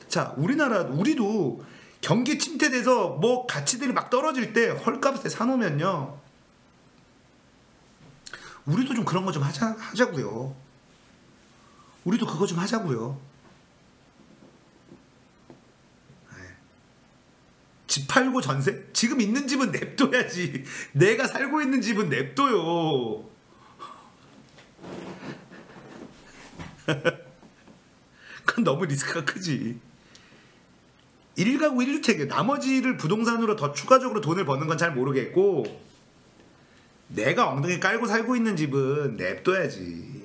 자, 우리도 경기 침체돼서 뭐 가치들이 막 떨어질 때 헐값에 사놓으면요, 우리도 좀 그런 거 좀 하자고요. 우리도 그거 좀 하자고요. 집 팔고 전세? 지금 있는 집은 냅둬야지. 내가 살고 있는 집은 냅둬요. 그건 너무 리스크가 크지. 1가구 1주택에 나머지를 부동산으로 더 추가적으로 돈을 버는 건 잘 모르겠고, 내가 엉덩이 깔고 살고 있는 집은 냅둬야지.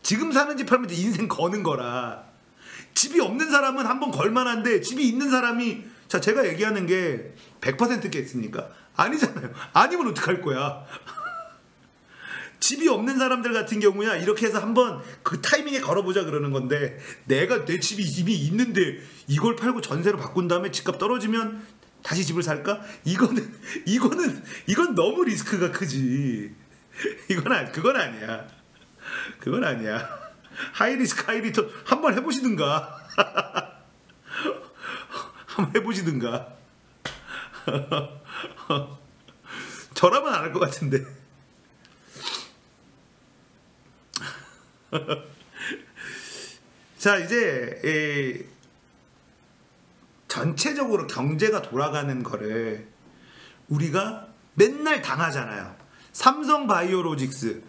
지금 사는 집 팔면 인생 거는 거라. 집이 없는 사람은 한번 걸만한데, 집이 있는 사람이, 자, 제가 얘기하는 게 100%겠습니까? 아니잖아요. 아니면 어떡할 거야. 집이 없는 사람들 같은 경우야 이렇게 해서 한번 그 타이밍에 걸어보자 그러는 건데, 내가 내 집이 이미 있는데 이걸 팔고 전세로 바꾼 다음에 집값 떨어지면 다시 집을 살까? 이건 너무 리스크가 크지. 그건 아니야. 그건 아니야. 하이리스크 하이리턴 한번 해보시든가. 한번 해보시든가. 저라면 안 할 것 같은데. 자, 이제 전체적으로 경제가 돌아가는 거를 우리가 맨날 당하잖아요. 삼성바이오로직스,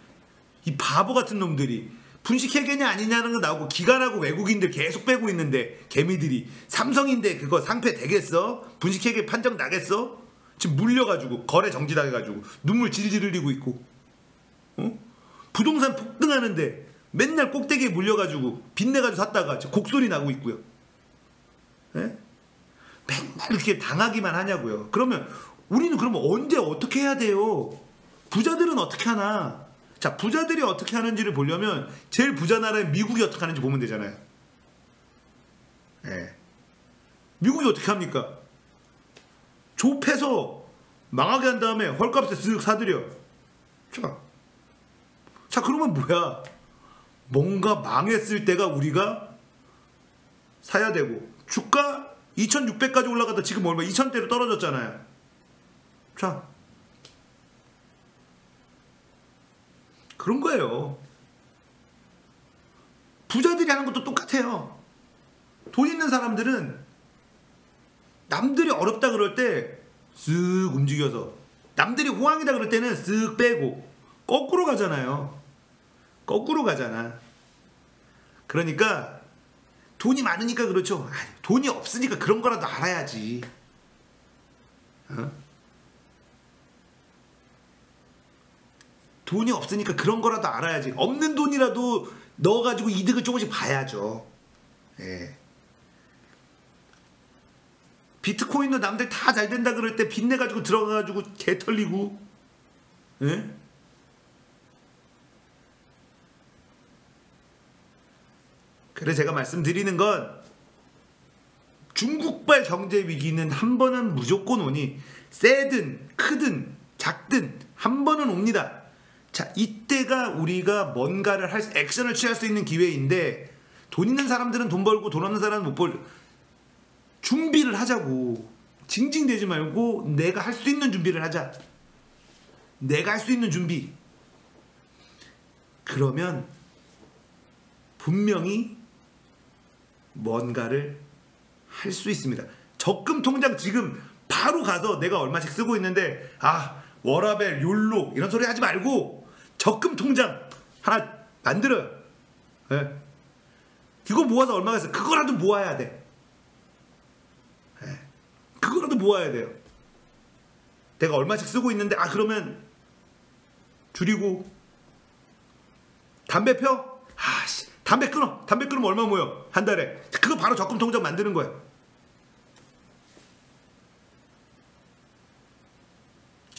이 바보 같은 놈들이 분식회계냐 아니냐는 거 나오고, 기관하고 외국인들 계속 빼고 있는데, 개미들이 삼성인데 그거 상패 되겠어? 분식회계 판정 나겠어? 지금 물려가지고 거래 정지당해가지고 눈물 질질 흘리고 있고, 부동산 폭등하는데 맨날 꼭대기에 물려가지고 빚내가지고 샀다가 곡소리 나고 있고요. 네? 맨날 이렇게 당하기만 하냐고요. 그러면 우리는 그러면 언제 어떻게 해야 돼요? 부자들은 어떻게 하나? 자, 부자들이 어떻게 하는지를 보려면 제일 부자 나라인 미국이 어떻게 하는지 보면 되잖아요. 네. 미국이 어떻게 합니까? 좁해서 망하게 한 다음에 헐값에 쓱 사들여. 자, 그러면 뭐야? 뭔가 망했을 때가 우리가 사야 되고, 주가 2600까지 올라가다 지금 얼마? 2000대로 떨어졌잖아요. 자, 그런 거예요. 부자들이 하는 것도 똑같아요. 돈 있는 사람들은 남들이 어렵다 그럴 때 쓱 움직여서, 남들이 호황이다 그럴 때는 쓱 빼고, 거꾸로 가잖아요. 거꾸로 가잖아. 그러니까 돈이 많으니까 그렇죠. 돈이 없으니까 그런 거라도 알아야지. 돈이 없으니까 그런 거라도 알아야지. 없는 돈이라도 넣어가지고 이득을 조금씩 봐야죠. 예. 비트코인도 남들 다 잘 된다 그럴 때 빚내가지고 들어가가지고 개 털리고, 예? 그래서 제가 말씀드리는 건 중국발 경제 위기는 한 번은 무조건 오니 세든 크든 작든 한 번은 옵니다. 자, 이때가 우리가 뭔가를 액션을 취할 수 있는 기회인데 돈 있는 사람들은 돈 벌고 돈 없는 사람은 못 벌. 준비를 하자고. 징징대지 말고 내가 할 수 있는 준비를 하자. 내가 할 수 있는 준비. 그러면 분명히 뭔가를 할 수 있습니다. 적금 통장 지금 바로 가서 내가 얼마씩 쓰고 있는데 워라벨, 욜로 이런 소리 하지 말고 적금 통장 하나 만들어요. 네. 이거 모아서 얼마가 있어? 그거라도 모아야 돼. 네. 그거라도 모아야 돼요. 내가 얼마씩 쓰고 있는데 그러면 줄이고. 담배 펴? 담배 끊어. 담배 끊으면 얼마 모여? 한 달에. 그거 바로 적금 통장 만드는 거야.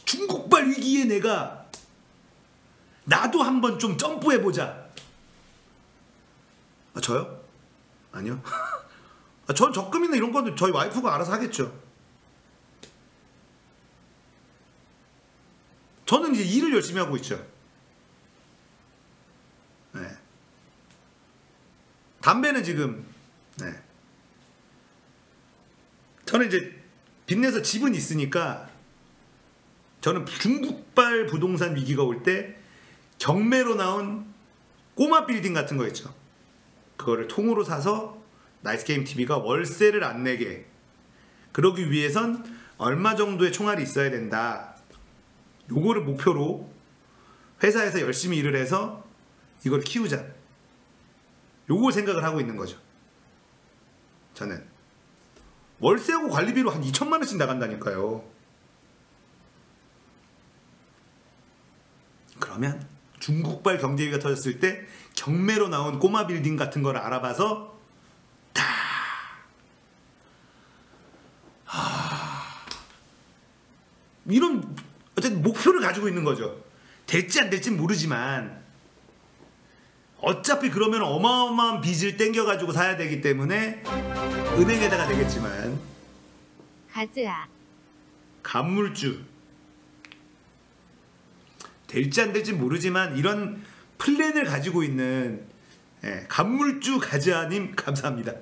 중국발 위기에 나도 한번 좀 점프해보자. 저요? 아니요. 전 적금이나 이런 거는 저희 와이프가 알아서 하겠죠. 저는 이제 일을 열심히 하고 있죠. 네. 담배는 지금 저는 이제 빚내서 집은 있으니까 저는 중국발 부동산 위기가 올 때 경매로 나온 꼬마 빌딩 같은 거 있죠. 그거를 통으로 사서 나이스게임 TV가 월세를 안 내게, 그러기 위해선 얼마 정도의 총알이 있어야 된다. 요거를 목표로 회사에서 열심히 일을 해서 이걸 키우자. 요걸 생각을 하고 있는 거죠. 저는 월세하고 관리비로 한 2천만 원씩 나간다니까요. 그러면 중국발 경제위기가 터졌을 때 경매로 나온 꼬마 빌딩 같은 거를 알아봐서 이런 어쨌든 목표를 가지고 있는 거죠. 될지 안 될지 모르지만 어차피 그러면 어마어마한 빚을 땡겨가지고 사야 되기 때문에 은행에다가 되겠지만 가즈아 간물주 될지 안 될지 모르지만 이런 플랜을 가지고 있는 간물주 가즈아님 감사합니다.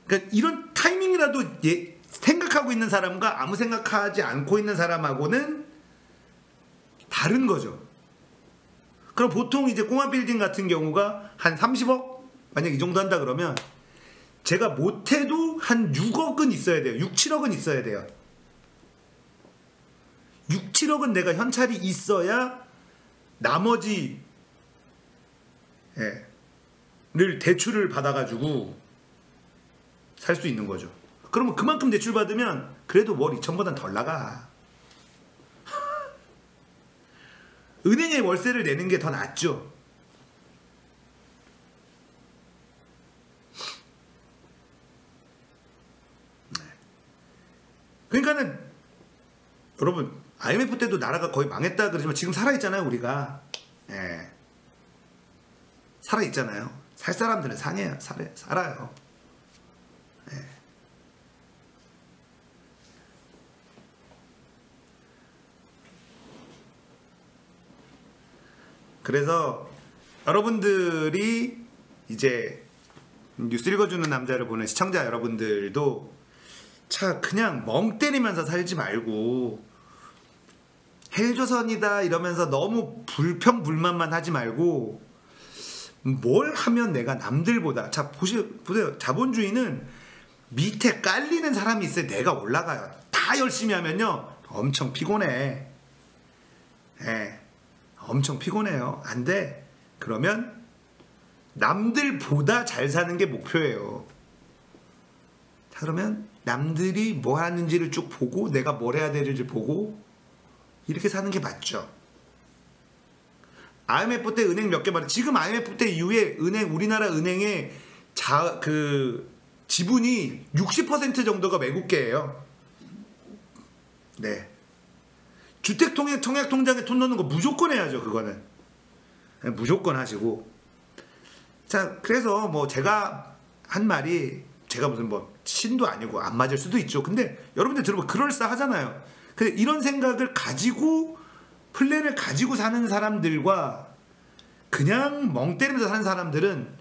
그러니까 이런 타이밍이라도 생각하고 있는 사람과 아무 생각하지 않고 있는 사람하고는 다른 거죠. 그럼 보통 이제 꼬마 빌딩 같은 경우가 한 30억? 만약 이 정도 한다 그러면 제가 못해도 한 6억은 있어야 돼요. 6, 7억은 있어야 돼요. 6, 7억은 내가 현찰이 있어야 나머지 를 대출을 받아가지고 살 수 있는 거죠. 그러면 그만큼 대출 받으면 그래도 월 2천보단 덜 나가. 은행에 월세를 내는 게 더 낫죠. 그러니까는 여러분 IMF 때도 나라가 거의 망했다 그러지만 지금 살아있잖아요. 우리가 살아있잖아요. 살 사람들은 살아요. 그래서 여러분들이 이제 뉴스 읽어주는 남자를 보는 시청자 여러분들도 그냥 멍 때리면서 살지 말고 헬조선이다 이러면서 너무 불평불만만 하지 말고 뭘 하면 내가 남들보다 보세요. 자본주의는 밑에 깔리는 사람이 있어야 내가 올라가요. 다 열심히 하면요 엄청 피곤해. 엄청 피곤해요. 안 돼. 그러면 남들보다 잘 사는 게 목표예요. 자, 그러면 남들이 뭐 하는지를 쭉 보고 내가 뭘 해야 되는지 보고 이렇게 사는 게 맞죠. IMF 때 은행 몇 개 말해. 지금 IMF 때 이후에 우리나라 은행의 지분이 60% 정도가 외국계예요. 네. 주택통장에 돈 넣는 거 무조건 해야죠. 그거는 무조건 하시고. 자, 그래서 뭐 제가 한 말이, 제가 무슨 뭐 신도 아니고 안 맞을 수도 있죠. 근데 여러분들 들어보면 그럴싸하잖아요. 근데 이런 생각을 가지고 플랜을 가지고 사는 사람들과 그냥 멍 때리면서 사는 사람들은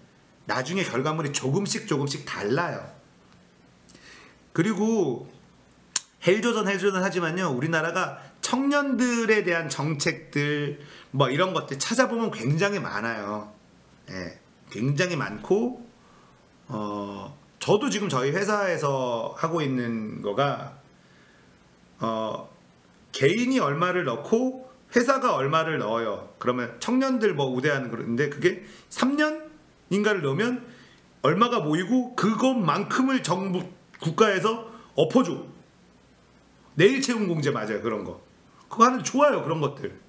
나중에 결과물이 조금씩 달라요. 그리고 헬조선 하지만요, 우리나라가 청년들에 대한 정책들 뭐 이런 것들 찾아보면 굉장히 많아요. 예, 굉장히 많고, 저도 지금 저희 회사에서 하고 있는 거가, 개인이 얼마를 넣고 회사가 얼마를 넣어요. 그러면 청년들 뭐 우대하는 그런데, 그게 3년인가를 넣으면 얼마가 모이고 그것만큼을 정부 국가에서 엎어줘. 내일 채용 공제 맞아요. 그런 거 그거 하는 좋아요. 그런 것들.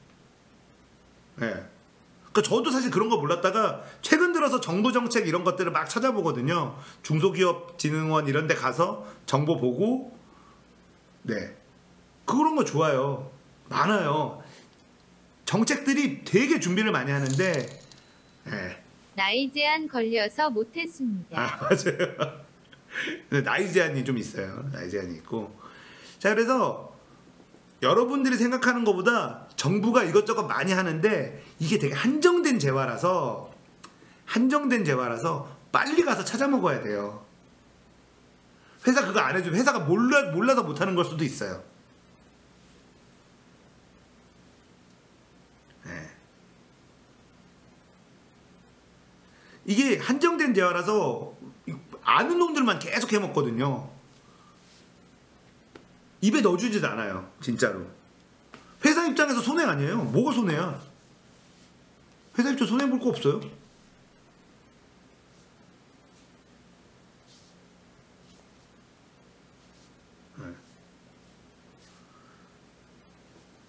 예. 그러니까 저도 사실 그런 거 몰랐다가 최근 들어서 정부 정책 이런 것들을 막 찾아보거든요. 중소기업진흥원 이런 데 가서 정보 보고. 네, 그런 거 좋아요. 많아요. 정책들이 되게 준비를 많이 하는데. 예. 나이 제한 걸려서 못했습니다. 아, 맞아요. 나이 제한이 좀 있어요. 나이 제한이 있고. 자, 그래서 여러분들이 생각하는 것보다 정부가 이것저것 많이 하는데 이게 되게 한정된 재화라서 빨리 가서 찾아 먹어야 돼요. 회사 그거 안 해주면 회사가 몰라서 못하는 걸 수도 있어요. 네. 이게 한정된 재화라서 아는 놈들만 계속 해먹거든요. 입에 넣어주지도 않아요. 진짜로. 회사 입장에서 손해 아니에요. 뭐가 손해야? 회사 입장 손해 볼 거 없어요.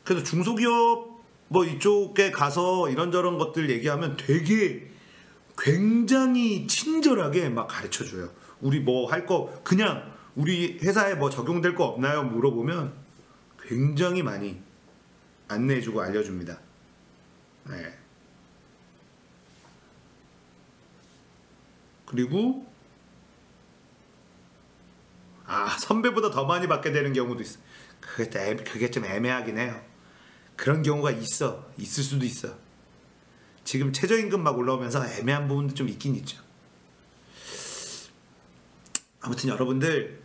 그래서 중소기업 뭐 이쪽에 가서 이런저런 것들 얘기하면 되게 굉장히 친절하게 막 가르쳐줘요. 우리 뭐 할 거, 그냥 우리 회사에 뭐 적용될 거 없나요? 물어보면 굉장히 많이 안내해주고 알려줍니다. 네. 그리고 선배보다 더 많이 받게 되는 경우도 있어. 그게 좀 애매하긴 해요. 그런 경우가 있을 수도 있어. 지금 최저임금 막 올라오면서 애매한 부분도 좀 있긴 있죠. 아무튼 여러분들,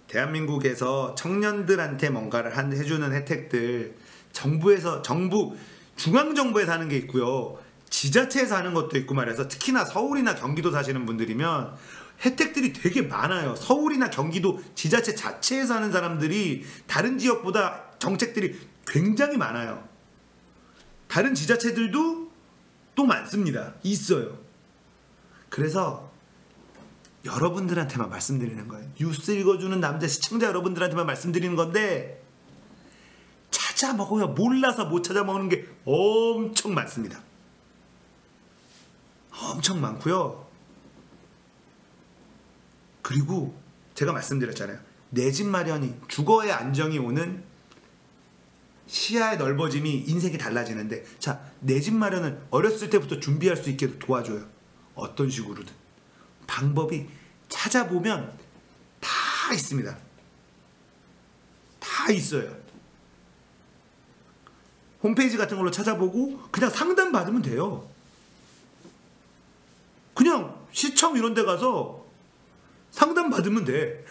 대한민국에서 청년들한테 뭔가를 해주는 혜택들, 정부 중앙정부에서 하는 게 있고요, 지자체에서 하는 것도 있고 말해서, 특히나 서울이나 경기도 사시는 분들이면 혜택들이 되게 많아요. 서울이나 경기도 지자체 자체에서 하는 사람들이 다른 지역보다 정책들이 굉장히 많아요. 다른 지자체들도 또 많습니다. 있어요. 그래서 여러분들한테만 말씀드리는 거예요. 뉴스 읽어주는 남자 시청자 여러분들한테만 말씀드리는 건데, 찾아 먹어요. 몰라서 못 찾아 먹는 게 엄청 많습니다. 엄청 많고요. 그리고 제가 말씀드렸잖아요. 내 집 마련이, 주거의 안정이 오는 시야의 넓어짐이 인생이 달라지는데, 자, 내 집 마련은 어렸을 때부터 준비할 수 있게 도와줘요. 어떤 식으로든. 방법이 찾아보면 다 있습니다. 다 있어요. 홈페이지 같은 걸로 찾아보고 그냥 상담 받으면 돼요. 그냥 시청 이런 데 가서 상담 받으면 돼.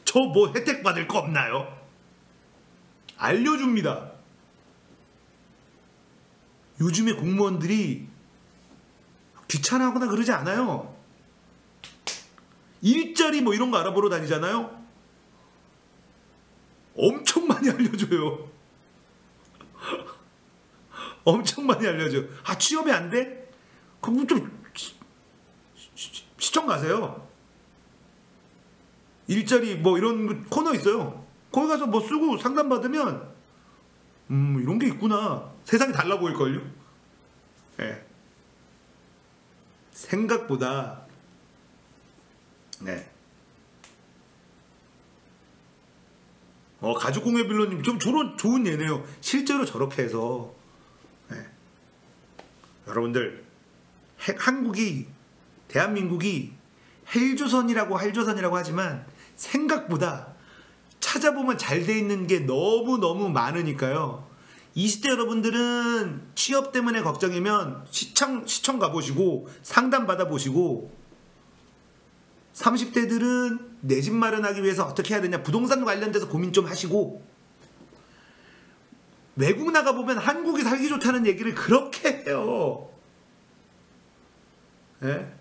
저 뭐 혜택 받을 거 없나요? 알려줍니다. 요즘에 공무원들이 귀찮아하거나 그러지 않아요. 일자리 뭐 이런 거 알아보러 다니잖아요. 엄청 많이 알려줘요. 엄청 많이 알려줘요. 취업이 안 돼? 그럼 좀 시청 가세요. 일자리 뭐 이런 코너 있어요. 거기 가서 뭐 쓰고 상담 받으면 이런 게 있구나. 세상이 달라 보일걸요. 네. 생각보다. 네. 가죽공예빌런님 좀 저런 좋은 예네요. 실제로 저렇게 해서. 네. 여러분들 한국이 대한민국이 헬조선이라고 하지만 생각보다 찾아보면 잘 돼 있는 게 너무너무 많으니까요. 20대 여러분들은 취업 때문에 걱정이면 시청 가보시고 상담 받아보시고, 30대들은 내 집 마련하기 위해서 어떻게 해야 되냐 부동산 관련돼서 고민 좀 하시고, 외국 나가보면 한국이 살기 좋다는 얘기를 그렇게 해요. 예?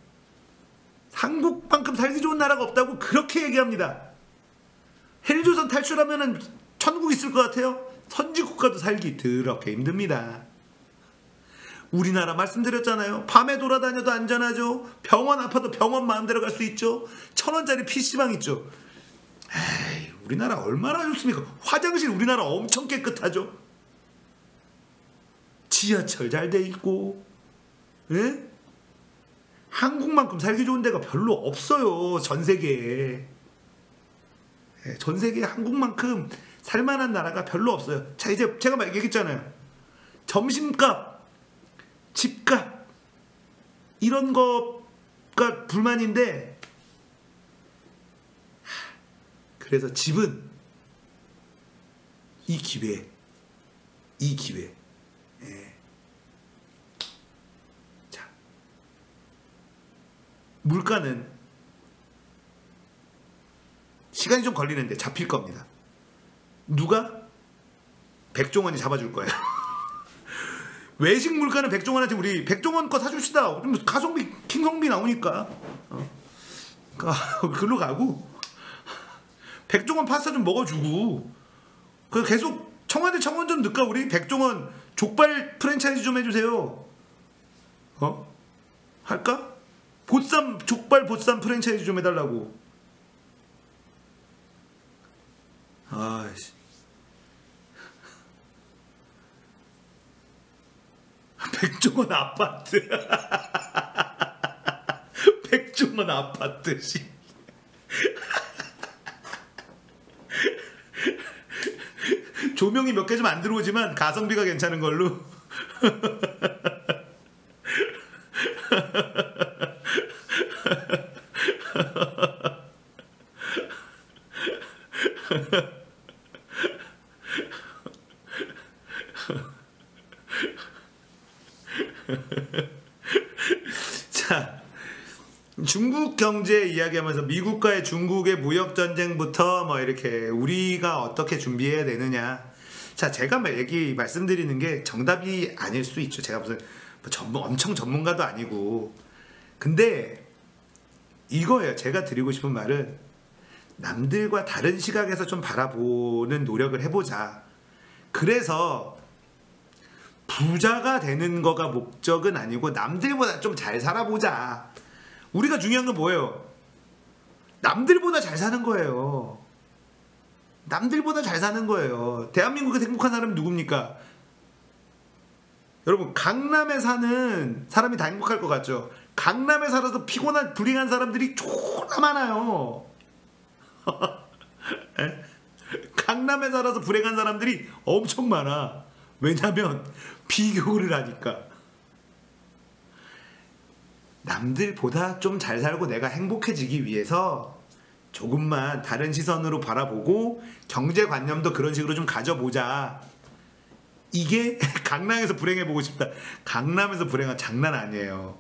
한국만큼 살기 좋은 나라가 없다고 그렇게 얘기합니다. 헬조선 탈출하면은 천국 있을 것 같아요? 선진국가도 살기 더럽게 힘듭니다. 우리나라 말씀드렸잖아요. 밤에 돌아다녀도 안전하죠. 병원 아파도 병원 마음대로 갈 수 있죠. 1,000원짜리 PC방 있죠. 에이, 우리나라 얼마나 좋습니까? 화장실 우리나라 엄청 깨끗하죠. 지하철 잘 돼 있고, 예? 한국만큼 살기 좋은 데가 별로 없어요. 전 세계에. 전 세계에 한국만큼 살만한 나라가 별로 없어요. 자, 이제 제가 얘기했잖아요. 점심값, 집값 이런 거가 불만인데, 그래서 집은 이 기회 예. 자, 물가는 시간이 좀 걸리는데 잡힐 겁니다. 누가? 백종원이 잡아줄 거예요. 외식 물가는 백종원한테 우리 백종원 거 사줍시다. 가성비 킹성비 나오니까 글로 가고, 백종원 파스타 좀 먹어주고, 그 계속 청와대 청원 좀 넣을까? 우리 백종원 족발 프랜차이즈 좀 해주세요. 할까? 족발 보쌈 프랜차이즈 좀 해달라고. 아이씨. 백종원 아파트. 백종원 아파트. 조명이 몇 개 좀 안 들어오지만 가성비가 괜찮은 걸로. 자, 중국 경제 이야기하면서 미국과의 중국의 무역 전쟁부터 뭐 이렇게 우리가 어떻게 준비해야 되느냐. 자, 제가 말씀드리는 게 정답이 아닐 수 있죠. 제가 무슨 엄청 전문가도 아니고. 근데 이거예요. 제가 드리고 싶은 말은 남들과 다른 시각에서 좀 바라보는 노력을 해보자. 그래서 부자가 되는 거가 목적은 아니고 남들보다 좀 잘 살아보자. 우리가 중요한 건 뭐예요? 남들보다 잘 사는 거예요. 남들보다 잘 사는 거예요. 대한민국에서 행복한 사람이 누굽니까? 여러분, 강남에 사는 사람이 다 행복할 것 같죠? 강남에 살아서 피곤한 불행한 사람들이 존나 많아요. 강남에 살아서 불행한 사람들이 엄청 많아. 왜냐면 비교를 하니까. 남들보다 좀 잘 살고 내가 행복해지기 위해서 조금만 다른 시선으로 바라보고 경제관념도 그런 식으로 좀 가져보자. 이게 강남에서 불행해보고 싶다. 강남에서 불행한 장난 아니에요.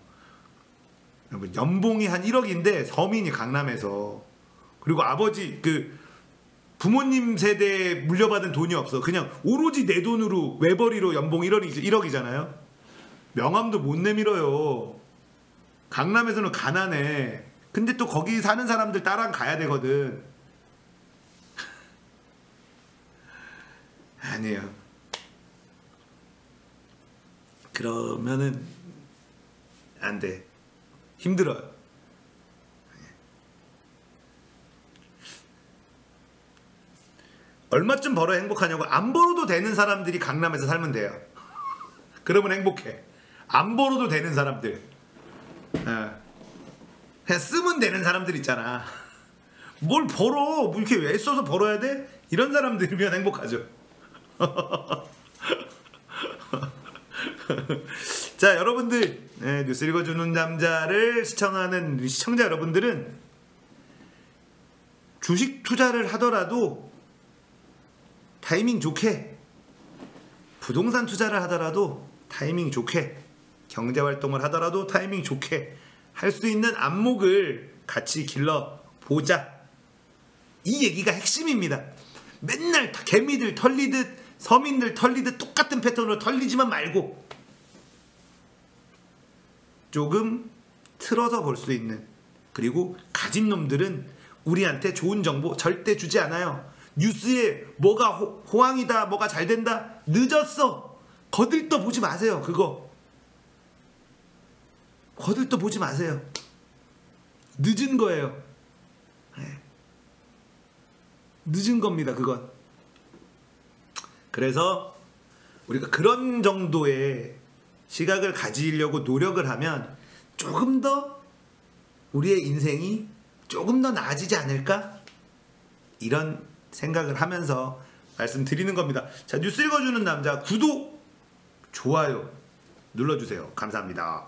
여러분, 연봉이 한 1억인데 서민이 강남에서, 그리고 아버지 부모님 세대에 물려받은 돈이 없어. 그냥 오로지 내 돈으로 외벌이로 연봉 1억이잖아요. 명함도 못 내밀어요. 강남에서는 가난해. 근데 또 거기 사는 사람들 따라 가야 되거든. 아니에요. 그러면은 안 돼. 힘들어요. 얼마쯤 벌어야 행복하냐고. 안 벌어도 되는 사람들이 강남에서 살면 돼요. 그러면 행복해. 안 벌어도 되는 사람들. 그냥 쓰면 되는 사람들 있잖아. 뭘 벌어? 뭐 이렇게 애써서 벌어야 돼? 이런 사람들이면 행복하죠. 자, 여러분들, 뉴스 읽어주는 남자를 시청하는 우리 시청자 여러분들은 주식 투자를 하더라도 타이밍 좋게, 부동산 투자를 하더라도 타이밍 좋게, 경제활동을 하더라도 타이밍 좋게 할 수 있는 안목을 같이 길러보자. 이 얘기가 핵심입니다. 맨날 개미들 털리듯 서민들 털리듯 똑같은 패턴으로 털리지만 말고 조금 틀어서 볼 수 있는, 그리고 가진 놈들은 우리한테 좋은 정보 절대 주지 않아요. 뉴스에 뭐가 호황이다, 뭐가 잘 된다, 늦었어. 거들떠 보지 마세요. 그거 거들떠 보지 마세요. 늦은 거예요. 늦은 겁니다. 그건. 그래서 우리가 그런 정도의 시각을 가지려고 노력을 하면 조금 더 우리의 인생이 조금 더 나아지지 않을까? 이런 생각을 하면서 말씀드리는 겁니다. 자, 뉴스 읽어주는 남자 구독, 좋아요 눌러주세요. 감사합니다.